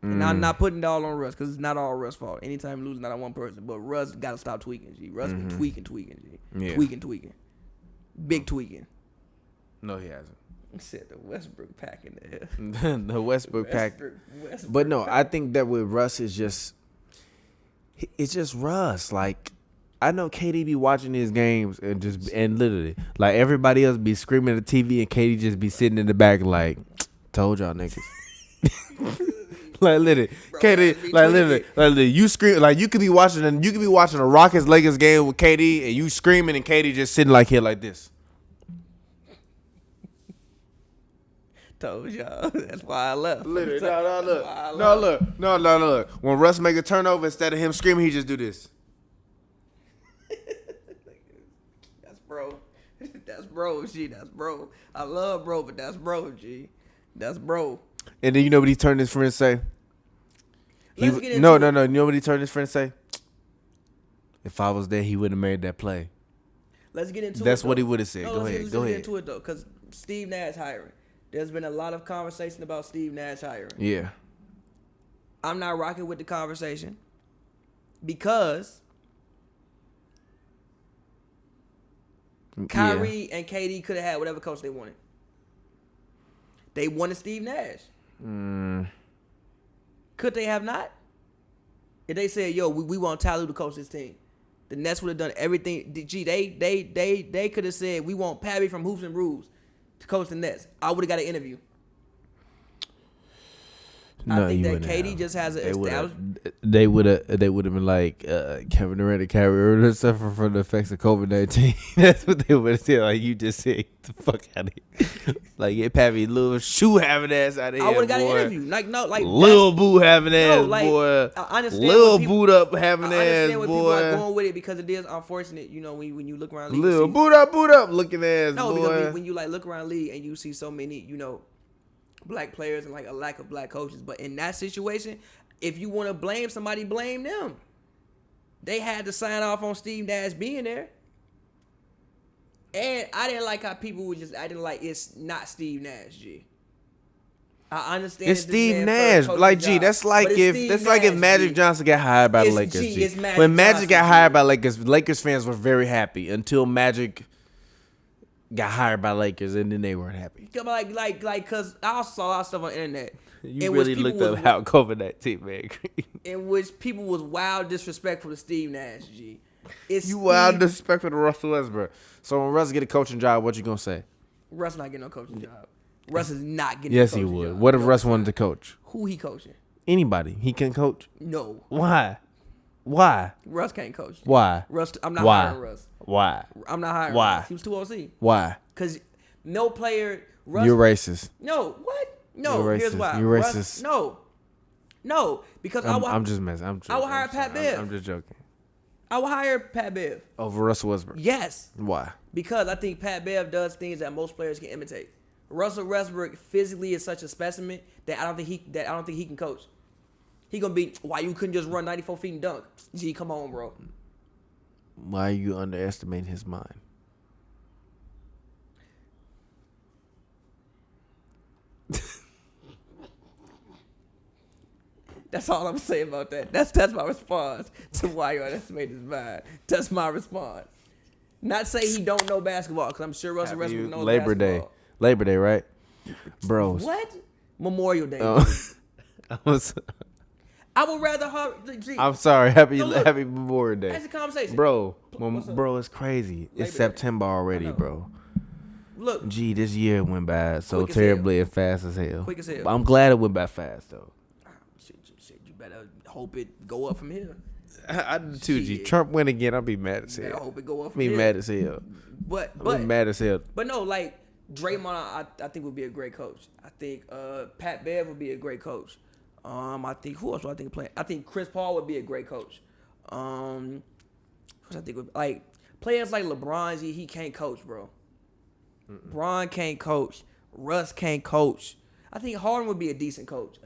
And I'm not putting it all on Russ because it's not all Russ' fault. Anytime you lose, not on one person. But Russ got to stop tweaking, G. Russ been tweaking, G. Yeah. Tweaking. Big tweaking. No, he hasn't. Said the Westbrook pack in there. The Westbrook pack. But no, I think that with Russ it's just Russ. Like, I know KD be watching these games and literally, like, everybody else be screaming at the TV and KD just be sitting in the back like, told y'all niggas. Like, literally, KD, like literally, you scream, like, you could be watching a Rockets Lakers game with KD and you screaming and KD just sitting like here like this. Told y'all. That's why I left. Literally, look. When Russ make a turnover, instead of him screaming, he just do this. That's bro. That's bro, G. That's bro. I love bro, but that's bro, G. That's bro. And then you know what he turned his friend and say? No. You know what he turned his friend and say? If I was there, he wouldn't have made that play. let's get into it. That's what he would have said. Go ahead. Let's get into it, though, because Steve Nash hiring. There's been a lot of conversation about Steve Nash hiring. Yeah. I'm not rocking with the conversation because Kyrie and KD could have had whatever coach they wanted. They wanted Steve Nash. Could they have not? If they said, "Yo, we want Ty Lue to coach this team," the Nets would have done everything. Gee, they could have said, "We want Pappy from Hoops and Brews to coach the Nets." I would have got an interview. No, I think you that KD just has an established. They would have been like Kevin Durant and Kyrie Irving suffer from the effects of COVID-19. That's what they would have said. Like you just said, get the fuck out of here. Like get Pappy little shoe having ass out of here. I would have got an interview. Like no, like Lil Boo having ass, like, boy. I understand Lil Boot up having ass, boy. I understand where people are going with it because it is unfortunate. You know, when you look around league, Lil Boot up looking ass, no, boy. because when you like look around league and you see so many, black players and like a lack of black coaches. But in that situation, if you want to blame somebody, blame them. They had to sign off on Steve Nash being there. And I didn't like how people would I didn't like it's not Steve Nash, G. I understand it's Steve Nash. Like, G, that's like if Magic Johnson got hired by the Lakers. G. When Magic got hired by Lakers fans were very happy until Magic got hired by Lakers, and then they weren't happy. Like, cause I saw stuff on the internet. You really looked up how COVID-19, man. In which people was wild disrespectful to Steve Nash, G. Wild disrespectful to Russell Westbrook. So when Russ get a coaching job, what you gonna say? Russ not getting no coaching job. Russ is not getting. Yes, he would. What if Russ wanted to coach? Who he coaching? Anybody. He can coach. No. Why? Russ can't coach. Why? Russ. I'm not hiring Russ. Why? I'm not hiring Why? Russ. He was too OC. Why? Because no player. Russ, you're racist. No. What? No. You're Here's racist. why. You're Russ, racist. No. Because I'm just messing. I'm joking. I would hire Pat Bev. I'm just joking. I would hire Pat Bev. Over Russell Westbrook? Yes. Why? Because I think Pat Bev does things that most players can imitate. Russell Westbrook physically is such a specimen that I don't think he can coach. He gonna be, why you couldn't just run 94 feet and dunk? Gee, come on, bro. Why are you underestimating his mind? That's all I'm saying about that. That's my response to why you underestimate his mind. That's my response. Not say he don't know basketball, because I'm sure Russell Westbrook knows basketball. Labor Day, right? Bros. What? Memorial Day. I would rather I'm sorry. Happy Memorial Day. That's a conversation. Bro, it's crazy. It's September already, bro. Look. Gee, this year went by so terribly and fast as hell. Quick as hell. But I'm glad it went by fast, though. Shit, you better hope it go up from here. I do too, G. Trump win again, I'll be mad as hell. I hope it go up from here. Be mad as hell. But mad as hell. But no, like, Draymond, I think would be a great coach. I think Pat Bev would be a great coach. I think who else would I think play? I think Chris Paul would be a great coach. Who else I think would, like, players like LeBron, he can't coach, bro. Bron can't coach. Russ can't coach. I think Harden would be a decent coach.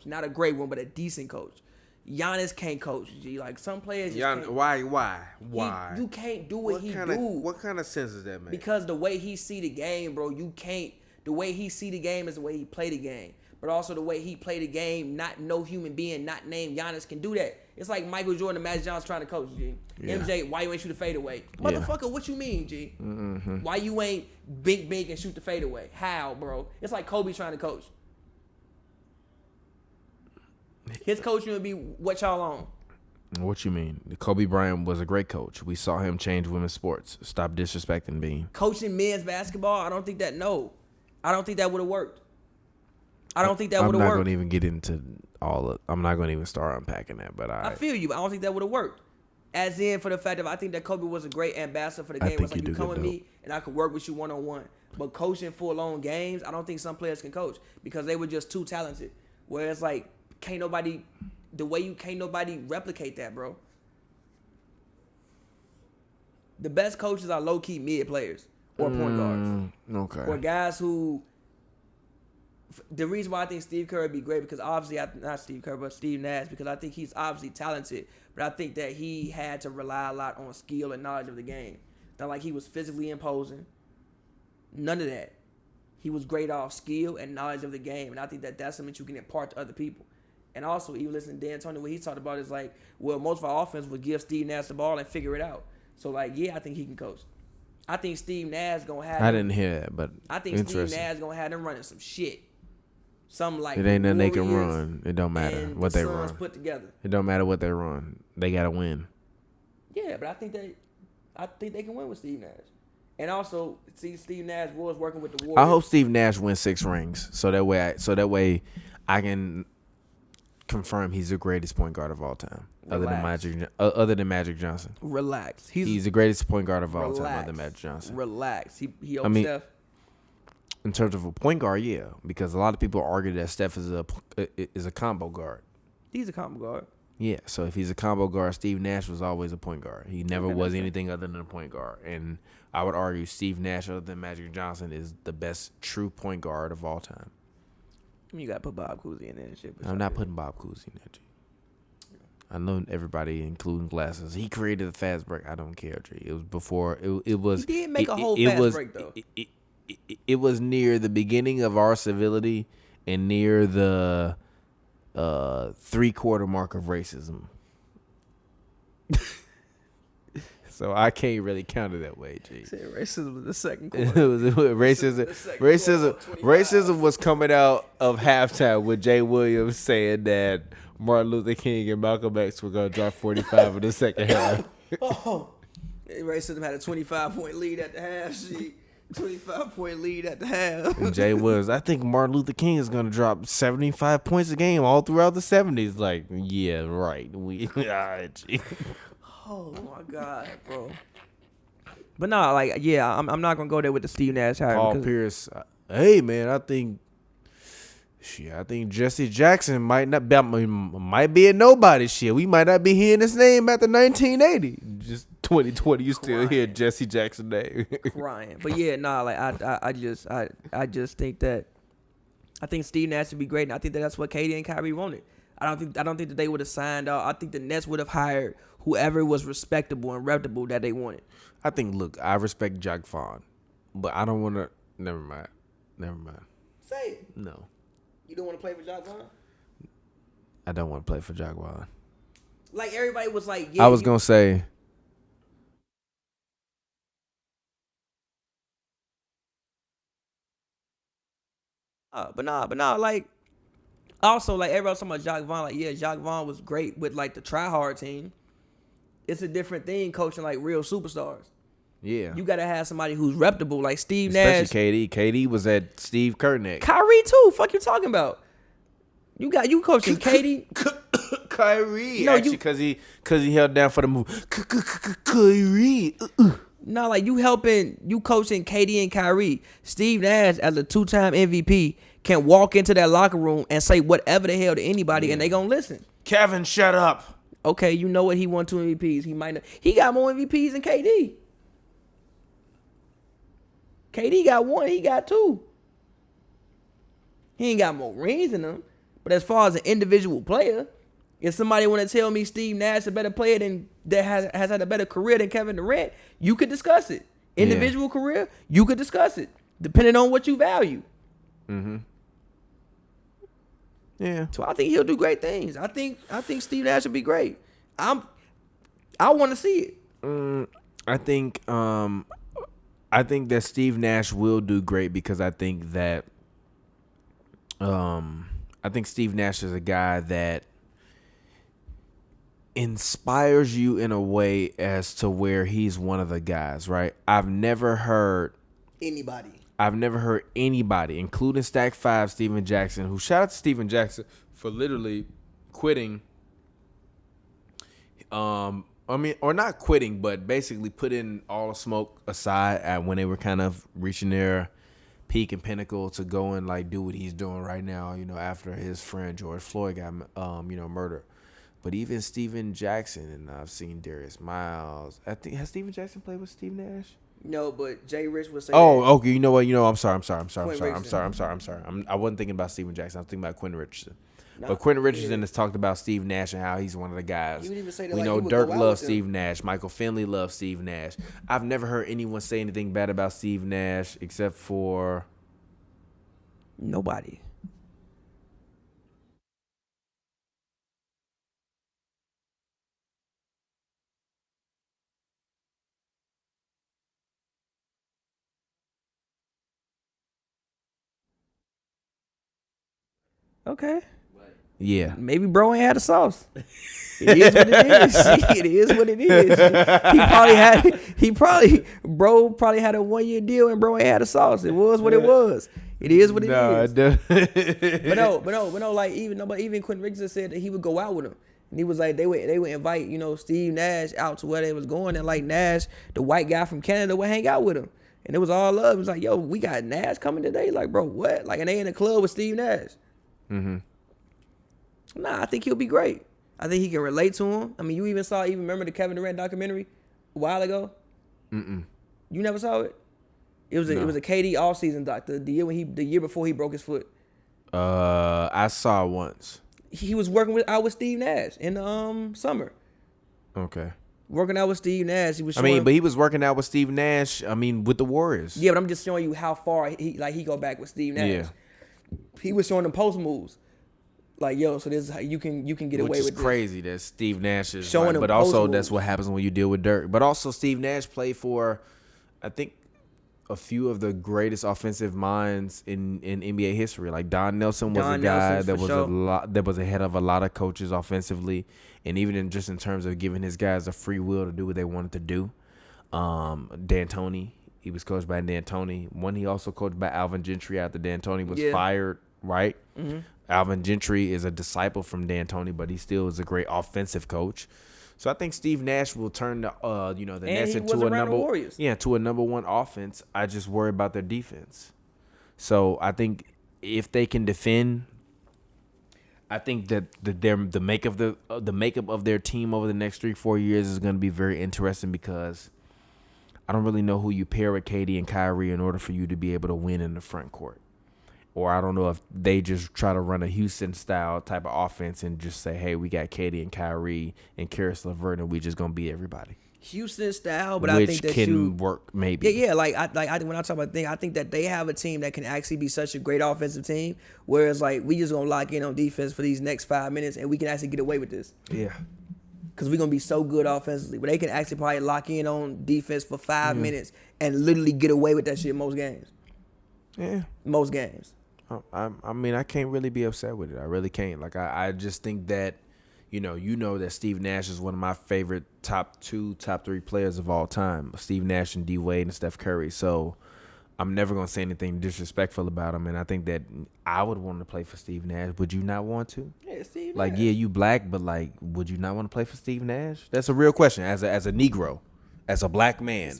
Not a great one, but a decent coach. Giannis can't coach, G. Like, some players just can't. Why? You can't do what he do. What kind of sense does that make? Because the way he see the game, bro, you can't. The way he see the game is the way he play the game. But also the way he play the game, no human being, not named Giannis can do that. It's like Michael Jordan and Magic Johnson trying to coach, G. Yeah. MJ, why you ain't shoot the fadeaway? Motherfucker, what you mean, G? Mm-hmm. Why you ain't big and shoot the fadeaway? How, bro? It's like Kobe trying to coach. His coaching would be what y'all on. What you mean? Kobe Bryant was a great coach. We saw him change women's sports. Stop disrespecting Bean. Coaching men's basketball, I don't think that would have worked. I'm not going to even get into I'm not going to even start unpacking that, but I feel you. I don't think that would have worked. As in, for the fact that I think that Kobe was a great ambassador for the game. It's like, you come with me and I could work with you one-on-one. But coaching full-on games, I don't think some players can coach because they were just too talented. Whereas, like, can't nobody replicate that, bro. The best coaches are low-key mid players or point guards. Okay. Or guys who... The reason why I think Steve Kerr would be great because obviously, not Steve Kerr, but Steve Nash, because I think he's obviously talented, but I think that he had to rely a lot on skill and knowledge of the game. Not like he was physically imposing. None of that. He was great off skill and knowledge of the game, and I think that that's something you can impart to other people. And also, even listening to D'Antoni, what he talked about is like, well, most of our offense would give Steve Nash the ball and figure it out. So, like, yeah, I think he can coach. I think Steve Nash gonna have. I didn't hear that, but I think Steve Nash gonna have them running some shit. Something like it ain't nothing they can run. It don't matter what they run. Put together. It don't matter what they run. They gotta win. Yeah, but I think they can win with Steve Nash. And also, see, Steve Nash was working with the Warriors. I hope Steve Nash wins 6 rings, so that way I can confirm he's the greatest point guard of all time, other than Magic Johnson. Relax. He's the greatest point guard of all time, other than Magic Johnson. Relax. He owns Steph. In terms of a point guard, yeah, because a lot of people argue that Steph is a combo guard. He's a combo guard. Yeah, so if he's a combo guard, Steve Nash was always a point guard. He never was anything other than a point guard. And I would argue Steve Nash, other than Magic Johnson, is the best true point guard of all time. You got to put Bob Cousy in there and shit. I'm not putting Bob Cousy in there, G. I know everybody, including Glasses. He created the fast break. I don't care, G. It was before. It was. He did make a whole fast break, though. It was near the beginning of our civility and near the 3/4 mark of racism. So I can't really count it that way, G. Racism was the second quarter. Racism was coming out of halftime with Jay Williams saying that Martin Luther King and Malcolm X were going to drop 45 in the second half. Racism had a 25-point lead at the half. 25-point lead at the half. And Jay Williams, I think Martin Luther King is going to drop 75 points a game all throughout the 70s. Like, yeah, right. Oh my God, bro. But no, like, yeah, I'm not gonna go there with the Steve Nash hire. Paul Pierce, hey man, I think Jesse Jackson might be a nobody. Shit, we might not be hearing his name after 1980. Just 2020, you still hear Jesse Jackson name. Crying, but yeah, nah, like I just think that I think Steve Nash would be great, and I think that's what KD and Kyrie wanted. I don't think that they would have signed out. I think the Nets would have hired whoever was respectable and reputable that they wanted. I think, look, I respect Jack Vaughn, but I don't want to. Never mind. Say it. No. You don't want to play for Jack Vaughn? I don't want to play for Jack Vaughn. Like, everybody was like, yeah. I was going to say. But nah, like, also, like, everybody was talking about Jacques Vaughn. Like, yeah, Jacques Vaughn was great with, like, the try-hard team. It's a different thing coaching, like, real superstars. Yeah. You got to have somebody who's reputable, like Steve Nash. Especially KD. KD was at Steve Kerr neck. Kyrie, too. Fuck you talking about? You coaching KD. Kyrie. No, actually, because he held down for the move. Kyrie. No, like, you coaching KD and Kyrie. Steve Nash, as a 2-time MVP, can walk into that locker room and say whatever the hell to anybody, and they gonna listen. Kevin, shut up. Okay, you know what? He won 2 MVPs. He might not. He got more MVPs than KD. KD got 1. He got 2. He ain't got more rings than him. But as far as an individual player, if somebody want to tell me Steve Nash is a better player than that has had a better career than Kevin Durant, you could discuss it. Individual career, you could discuss it, depending on what you value. Mm-hmm. Yeah. So I think he'll do great things. I think Steve Nash will be great. I want to see it. I think that Steve Nash will do great because I think that Steve Nash is a guy that inspires you in a way as to where he's one of the guys, right? I've never heard anybody, including Stack 5, Steven Jackson, who shout out to Steven Jackson for literally quitting. Or not quitting, but basically putting all the smoke aside when they were kind of reaching their peak and pinnacle to go and like do what he's doing right now, after his friend George Floyd got murdered. But even Steven Jackson, and I've seen Darius Miles. I think, has Steven Jackson played with Steve Nash? No, but Jay Rich was saying. Oh, okay. You know what? I'm sorry. I wasn't thinking about Steven Jackson. I was thinking about Quentin Richardson. But Quentin Richardson has talked about Steve Nash and how he's one of the guys. He would even say that, we like, know he would Dirk go out loves with him. Steve Nash. Michael Finley loves Steve Nash. I've never heard anyone say anything bad about Steve Nash except for nobody. Okay. yeah. Maybe bro ain't had the sauce. It is what it is. It is what it is. Bro probably had a 1-year deal and bro ain't had the sauce. It was what it was. It is what it is. But no, like even Quentin Richardson said that he would go out with him. And he was like, they would invite, Steve Nash out to where they was going, and like Nash, the white guy from Canada, would hang out with him. And it was all love. It was like, yo, we got Nash coming today. Like, bro, what? Like, and they in the club with Steve Nash. Mm-hmm. Nah, I think he'll be great. I think he can relate to him. I mean, you even remember the Kevin Durant documentary a while ago? Mm-mm. You never saw it? It was a KD all-season doc, the year before he broke his foot. I saw it once. He was working out with Steve Nash in the summer. Okay. Working out with Steve Nash. But he was working out with Steve Nash, with the Warriors. Yeah, but I'm just showing you how far he go back with Steve Nash. Yeah. He was showing them post moves. Like, yo, so this is how you can get away with this. Which is crazy that Steve Nash is showing them but also moves. That's what happens when you deal with Dirk. But also Steve Nash played for, I think, a few of the greatest offensive minds in NBA history. Like Don Nelson was a guy that was ahead of a lot of coaches offensively, and even in terms of giving his guys a free will to do what they wanted to do. D'Antoni, he was coached by D'Antoni. He also coached by Alvin Gentry after D'Antoni was fired, right? Mm-hmm. Alvin Gentry is a disciple from D'Antoni, but he still is a great offensive coach. So I think Steve Nash will turn the Nets into a number one offense. I just worry about their defense. So I think if they can defend, I think that the makeup of their team over the next 3-4 years is going to be very interesting, because I don't really know who you pair with KD and Kyrie in order for you to be able to win in the front court. Or I don't know if they just try to run a Houston-style type of offense and just say, hey, we got KD and Kyrie and Karis LeVert, and we just going to beat everybody. Houston-style, but I think that can work maybe. Yeah, like when I talk about things, I think that they have a team that can actually be such a great offensive team, whereas like we just going to lock in on defense for these next 5 minutes, and we can actually get away with this. Yeah. Because we're going to be so good offensively. But they can actually probably lock in on defense for 5 minutes and literally get away with that shit most games. Yeah. Most games. I can't really be upset with it. I really can't. Like, I just think that, you know that Steve Nash is one of my favorite top 3 players of all time. Steve Nash and D Wade and Steph Curry. So I'm never going to say anything disrespectful about him. And I think that I would want to play for Steve Nash. Would you not want to? Yeah, Steve Nash. Like, yeah, you black, but like, would you not want to play for Steve Nash? That's a real question. As a Negro. As a black man,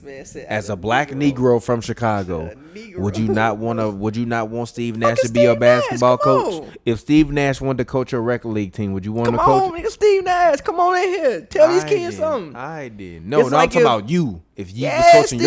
as a black Negro from Chicago, would you not want Steve Nash to be your basketball coach? If Steve Nash wanted to coach your rec league team, would you want to coach? Come on, nigga, Steve Nash, come on in here. Tell these kids something. I did. No, I'm talking about you. If you was coaching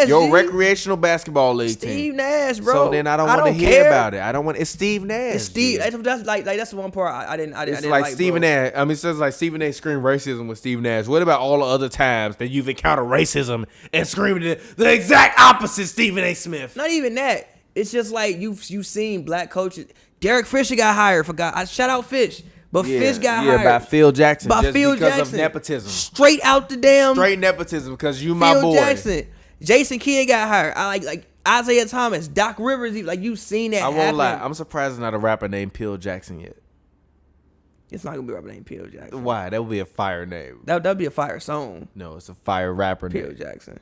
your recreational basketball league team, Steve Nash, bro. So then I don't want to hear about it. I don't want. It's Steve Nash. It's Steve. That's the one part I didn't. It's like Stephen Nash. It says like Stephen Nash screamed racism with Steve Nash. What about all the other times that you've encountered racism and screaming the exact opposite, Stephen A. Smith? Not even that. It's just like you've seen black coaches. Derek Fisher got hired for God. Shout out Fish. But Fish got hired by Phil Jackson. By Phil Jackson. Of nepotism. Straight out the damn. Straight nepotism because you my boy. Phil Jackson. Jason Kidd got hired. I like Isaiah Thomas, Doc Rivers. Like you've seen that. I won't lie. I'm surprised there's not a rapper named Phil Jackson yet. It's not gonna be a rapper named Phil Jackson. Why? That would be a fire name. That'd be a fire song. No, it's a fire rapper name. Phil Jackson.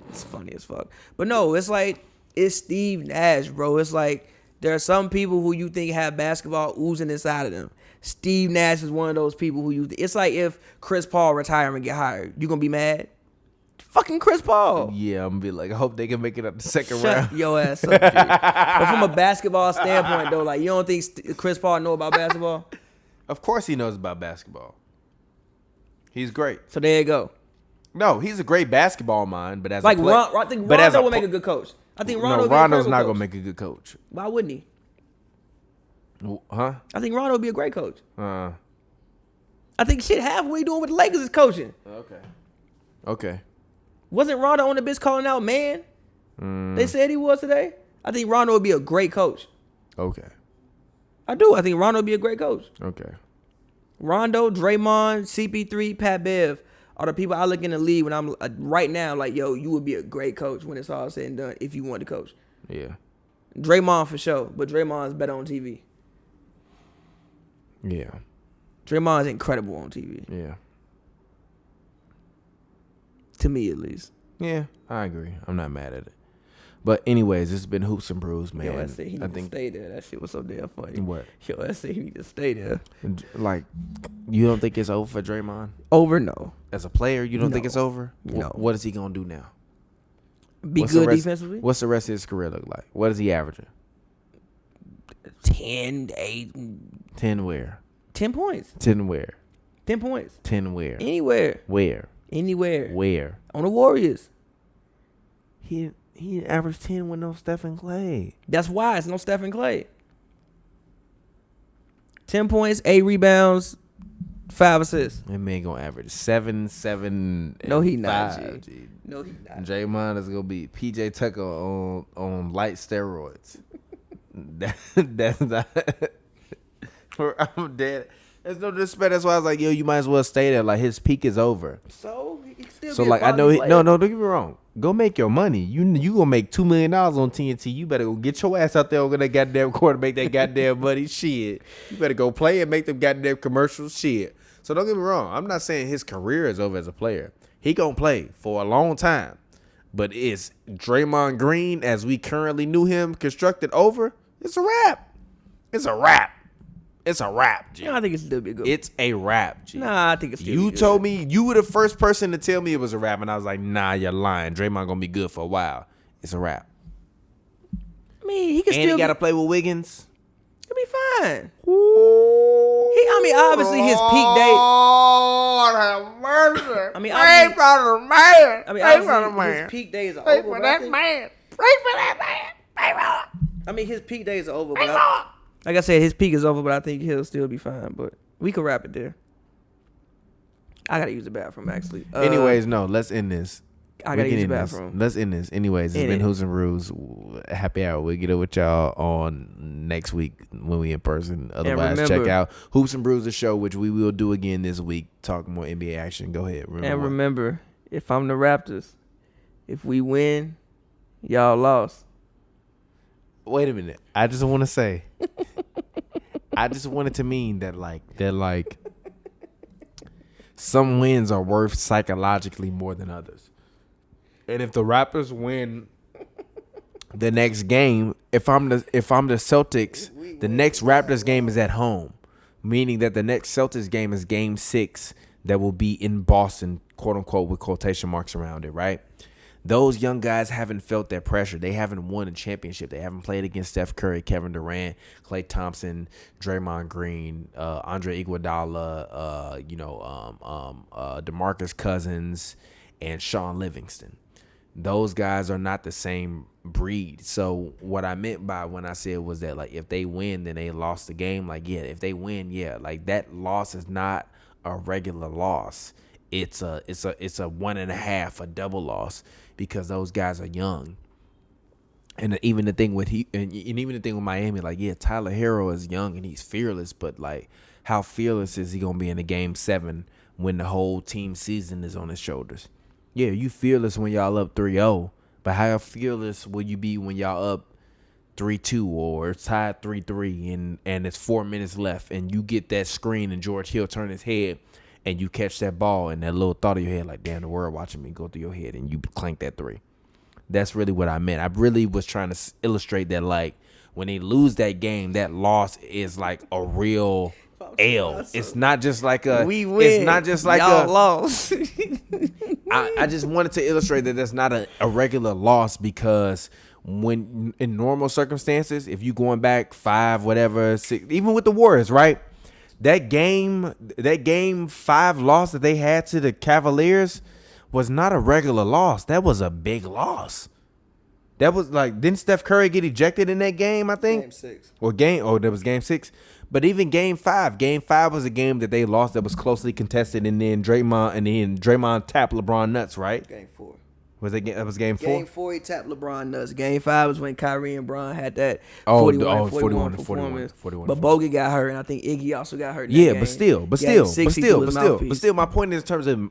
It's funny as fuck. But no, it's like it's Steve Nash, bro. It's like there are some people who you think have basketball oozing inside of them. Steve Nash is one of those people who it's like if Chris Paul retire and get hired, you gonna be mad? Fucking Chris Paul. Yeah, I'm gonna be like, I hope they can make it up the second round. Shut your ass up, G. But from a basketball standpoint, though, like you don't think Chris Paul know about basketball? Of course he knows about basketball. He's great. So there you go. No, he's a great basketball mind, but as like a player, I think Rondo would make a good coach. I think Rondo's not gonna make a good coach. Why wouldn't he? Huh? I think Rondo would be a great coach. I think half what he doing with the Lakers is coaching. Okay. Wasn't Rondo on the bitch calling out man? They said he was today. I think Rondo would be a great coach. Okay. I do. I think Rondo would be a great coach. Okay. Rondo, Draymond, CP3, Pat Bev are the people I look in the league when I'm right now like, yo, you would be a great coach when it's all said and done if you want to coach. Yeah. Draymond for sure, but Draymond's better on TV. Yeah. Draymond's incredible on TV. Yeah. To me, at least. Yeah, I agree. I'm not mad at it. But anyways, this has been Hoops and Brews, man. Yo, I said he need to stay there. That shit was so damn funny. What? Yo, I said he need to stay there. Like, you don't think it's over for Draymond? Over, no. As a player, you don't think it's over? No. What is he going to do now? Be good defensively? What's the rest of his career look like? What is he averaging? 10, 8. 10 where? 10 points. 10 where? 10 points. 10 where? Anywhere. Where? Anywhere. Where? On the Warriors. He averaged 10 with no Stephen Clay. That's why it's no Stephen Clay. 10 points, 8 rebounds, 5 assists. That man gonna average 7. No, he not. 5, G. No, he not. Draymond is gonna be PJ Tucker on light steroids. That's not. I'm dead. There's no disrespect. That's why I was like, yo, you might as well stay there. Like his peak is over. So he can still. So be like a I know player. no, don't get me wrong. Go make your money. You gonna make $2 million on TNT. You better go get your ass out there on that goddamn court and make that goddamn money. Shit. You better go play and make them goddamn commercials. Shit. So don't get me wrong. I'm not saying his career is over as a player. He gonna play for a long time. But is Draymond Green, as we currently knew him, constructed over? It's a wrap. It's a wrap. It's a wrap, G. No, I think it's still be good. It's a wrap, G. Nah, I think it's still You be good. told me, you were the first person to tell me it was a wrap, and I was like, nah, you're lying. Draymond gonna be good for a while. It's a wrap. I mean, he can And still. he got to play with Wiggins. He'll be fine. I mean, obviously his peak day. Lord have mercy. I mean, pray for the man. I mean, Pray for the obviously man. his peak days are Pray over. for but that I think, man. Pray for that man. Pray for. I mean, his peak days are over. But like I said, his peak is over, but I think he'll still be fine. But we could wrap it there. I gotta use the bathroom actually. Anyways, no, let's end this. I gotta use the bathroom. Let's end this. Anyways, it's been Hoops and Brews. Happy hour. We'll get it with y'all on next week when we in person. Otherwise, check out Hoops and Brews, the show, which we will do again this week. Talk more NBA action. Go ahead. Remember, if I'm the Raptors, if we win, y'all lost. Wait a minute. I just want to say. I just wanted to mean that like some wins are worth psychologically more than others. And if the Raptors win the next game, if I'm the Celtics, the next Raptors game is at home, meaning that the next Celtics game is game 6 that will be in Boston, quote unquote, with quotation marks around it, right? Those young guys haven't felt that pressure. They haven't won a championship. They haven't played against Steph Curry, Kevin Durant, Klay Thompson, Draymond Green, Andre Iguodala, DeMarcus Cousins, and Sean Livingston. Those guys are not the same breed. So what I meant by when I said was that, like, if they win, then they lost the game. Like, yeah, if they win, yeah, like that loss is not a regular loss. It's a 1.5, a double loss, because those guys are young. And even the thing with even the thing with Miami, like, yeah, Tyler Hero is young and he's fearless, but like, how fearless is he gonna be in a game 7 when the whole team season is on his shoulders? Yeah, you fearless when y'all up 3-0, but how fearless will you be when y'all up 3-2 or it's tied 3-3 and it's 4 minutes left and you get that screen and George Hill turn his head and you catch that ball and that little thought of your head, like, damn, the world watching me, go through your head, and you clank that 3. That's really what I meant. I really was trying to illustrate that, like, when they lose that game, that loss is like a real L. It's not just like a we win. It's not just like y'all a loss. I just wanted to illustrate that that's not a regular loss, because when in normal circumstances, if you going back 5, whatever, 6, even with the Warriors, right? That game 5 loss that they had to the Cavaliers was not a regular loss. That was a big loss. That was like, didn't Steph Curry get ejected in that game, I think? Game 6. That was game 6. But even game 5 was a game that they lost that was closely contested, and then Draymond tapped LeBron nuts, right? Game 4. That was game 4? Game 4, he tapped LeBron nuts. Game 5 was when Kyrie and Bron had that 41 performance. But Bogut got hurt, and I think Iggy also got hurt in that game. But still, my point is in terms of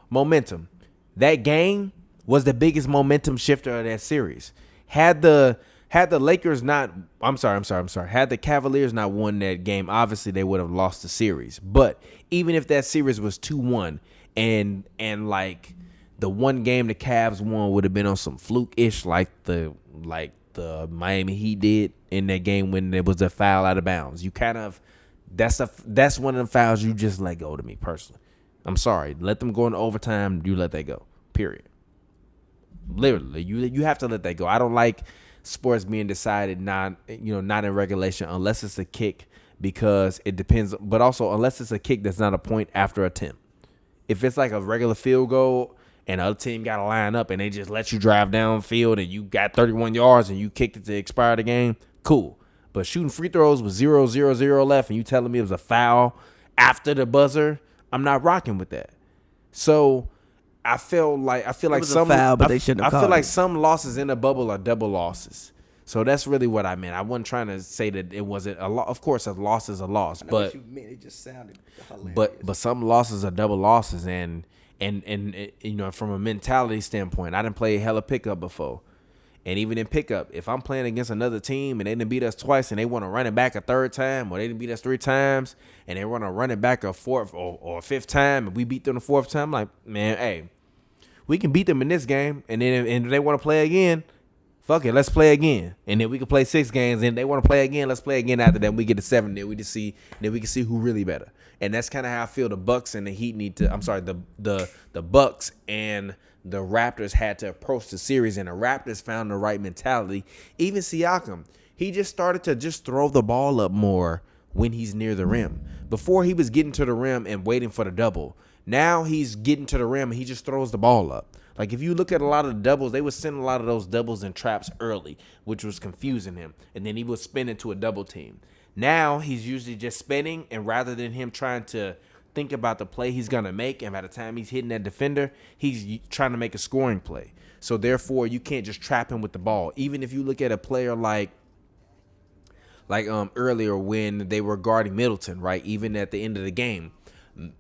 momentum. That game was the biggest momentum shifter of that series. Had the Lakers not, had the Cavaliers not won that game, obviously they would have lost the series. But even if that series was 2-1 and like the one game the Cavs won would have been on some fluke-ish like the Miami Heat did in that game when there was a foul out of bounds. You kind of, that's one of the fouls you just let go to me personally. I'm sorry. Let them go into overtime, you let that go. Period. Literally, you have to let that go. I don't like sports being decided not in regulation unless it's a kick, because it depends. But also unless it's a kick that's not a point after attempt. If it's like a regular field goal and the other team got to line up and they just let you drive downfield and you got 31 yards and you kicked it to expire the game, cool. But shooting free throws with 0-0-0 left and you telling me it was a foul after the buzzer, I'm not rocking with that. So I feel like some foul, but they shouldn't have I feel called like it. some losses in the bubble are double losses. So that's really what I meant. I wasn't trying to say that it wasn't a loss. Of course, a loss is a loss, I know but what you meant. It just sounded hilarious. but some losses are double losses, and from a mentality standpoint, I didn't play hella pickup before, and even in pickup, if I'm playing against another team and they didn't beat us twice and they want to run it back a third time, or they didn't beat us 3 times and they want to run it back a fourth or a fifth time and we beat them the 4th time, I'm like, man, hey, we can beat them in this game, and then if they want to play again, fuck it, let's play again. And then we can play 6 games, and they want to play again, let's play again after that. We get to 7, then we can see who really better. And that's kind of how I feel the Bucks and the Heat need to. I'm sorry, the Bucks and the Raptors had to approach the series, and the Raptors found the right mentality. Even Siakam, he just started to just throw the ball up more when he's near the rim. Before, he was getting to the rim and waiting for the double. Now he's getting to the rim and he just throws the ball up. Like, if you look at a lot of the doubles, they would send a lot of those doubles and traps early, which was confusing him. And then he would spin into a double team. Now he's usually just spinning, and rather than him trying to think about the play he's going to make, and by the time he's hitting that defender, he's trying to make a scoring play. So, therefore, you can't just trap him with the ball. Even if you look at a player like earlier when they were guarding Middleton, right, even at the end of the game,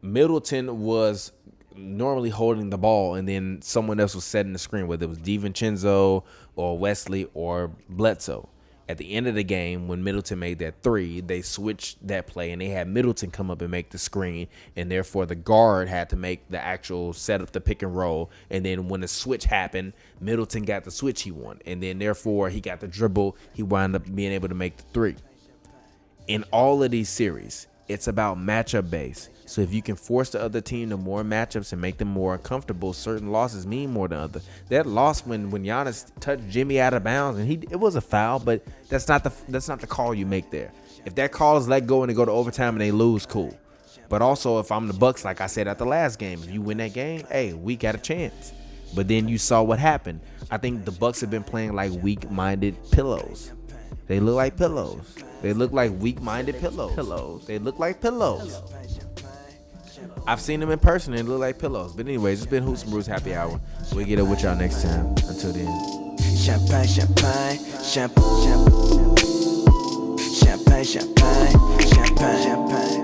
Middleton was normally holding the ball, and then someone else was setting the screen, whether it was DiVincenzo or Wesley or Bledsoe. At the end of the game, when Middleton made that 3, they switched that play, and they had Middleton come up and make the screen, and therefore the guard had to make the actual set up the pick and roll. And then when the switch happened, Middleton got the switch he wanted, and then therefore he got the dribble. He wound up being able to make the 3. In all of these series, it's about matchup base. So if you can force the other team to more matchups and make them more comfortable, certain losses mean more than others. That loss when Giannis touched Jimmy out of bounds, and it was a foul, but that's not the call you make there. If that call is let go and they go to overtime and they lose, cool. But also, if I'm the Bucks, like I said at the last game, if you win that game, hey, we got a chance. But then you saw what happened. I think the Bucks have been playing like weak-minded pillows. They look like pillows. They look like weak-minded pillows. They look like pillows. I've seen them in person and they look like pillows. But anyways, it's been Hoops and Brews Happy Hour. We'll get up with y'all next time. Until then. Champagne, champagne, champagne, champagne, champagne, champagne, champagne.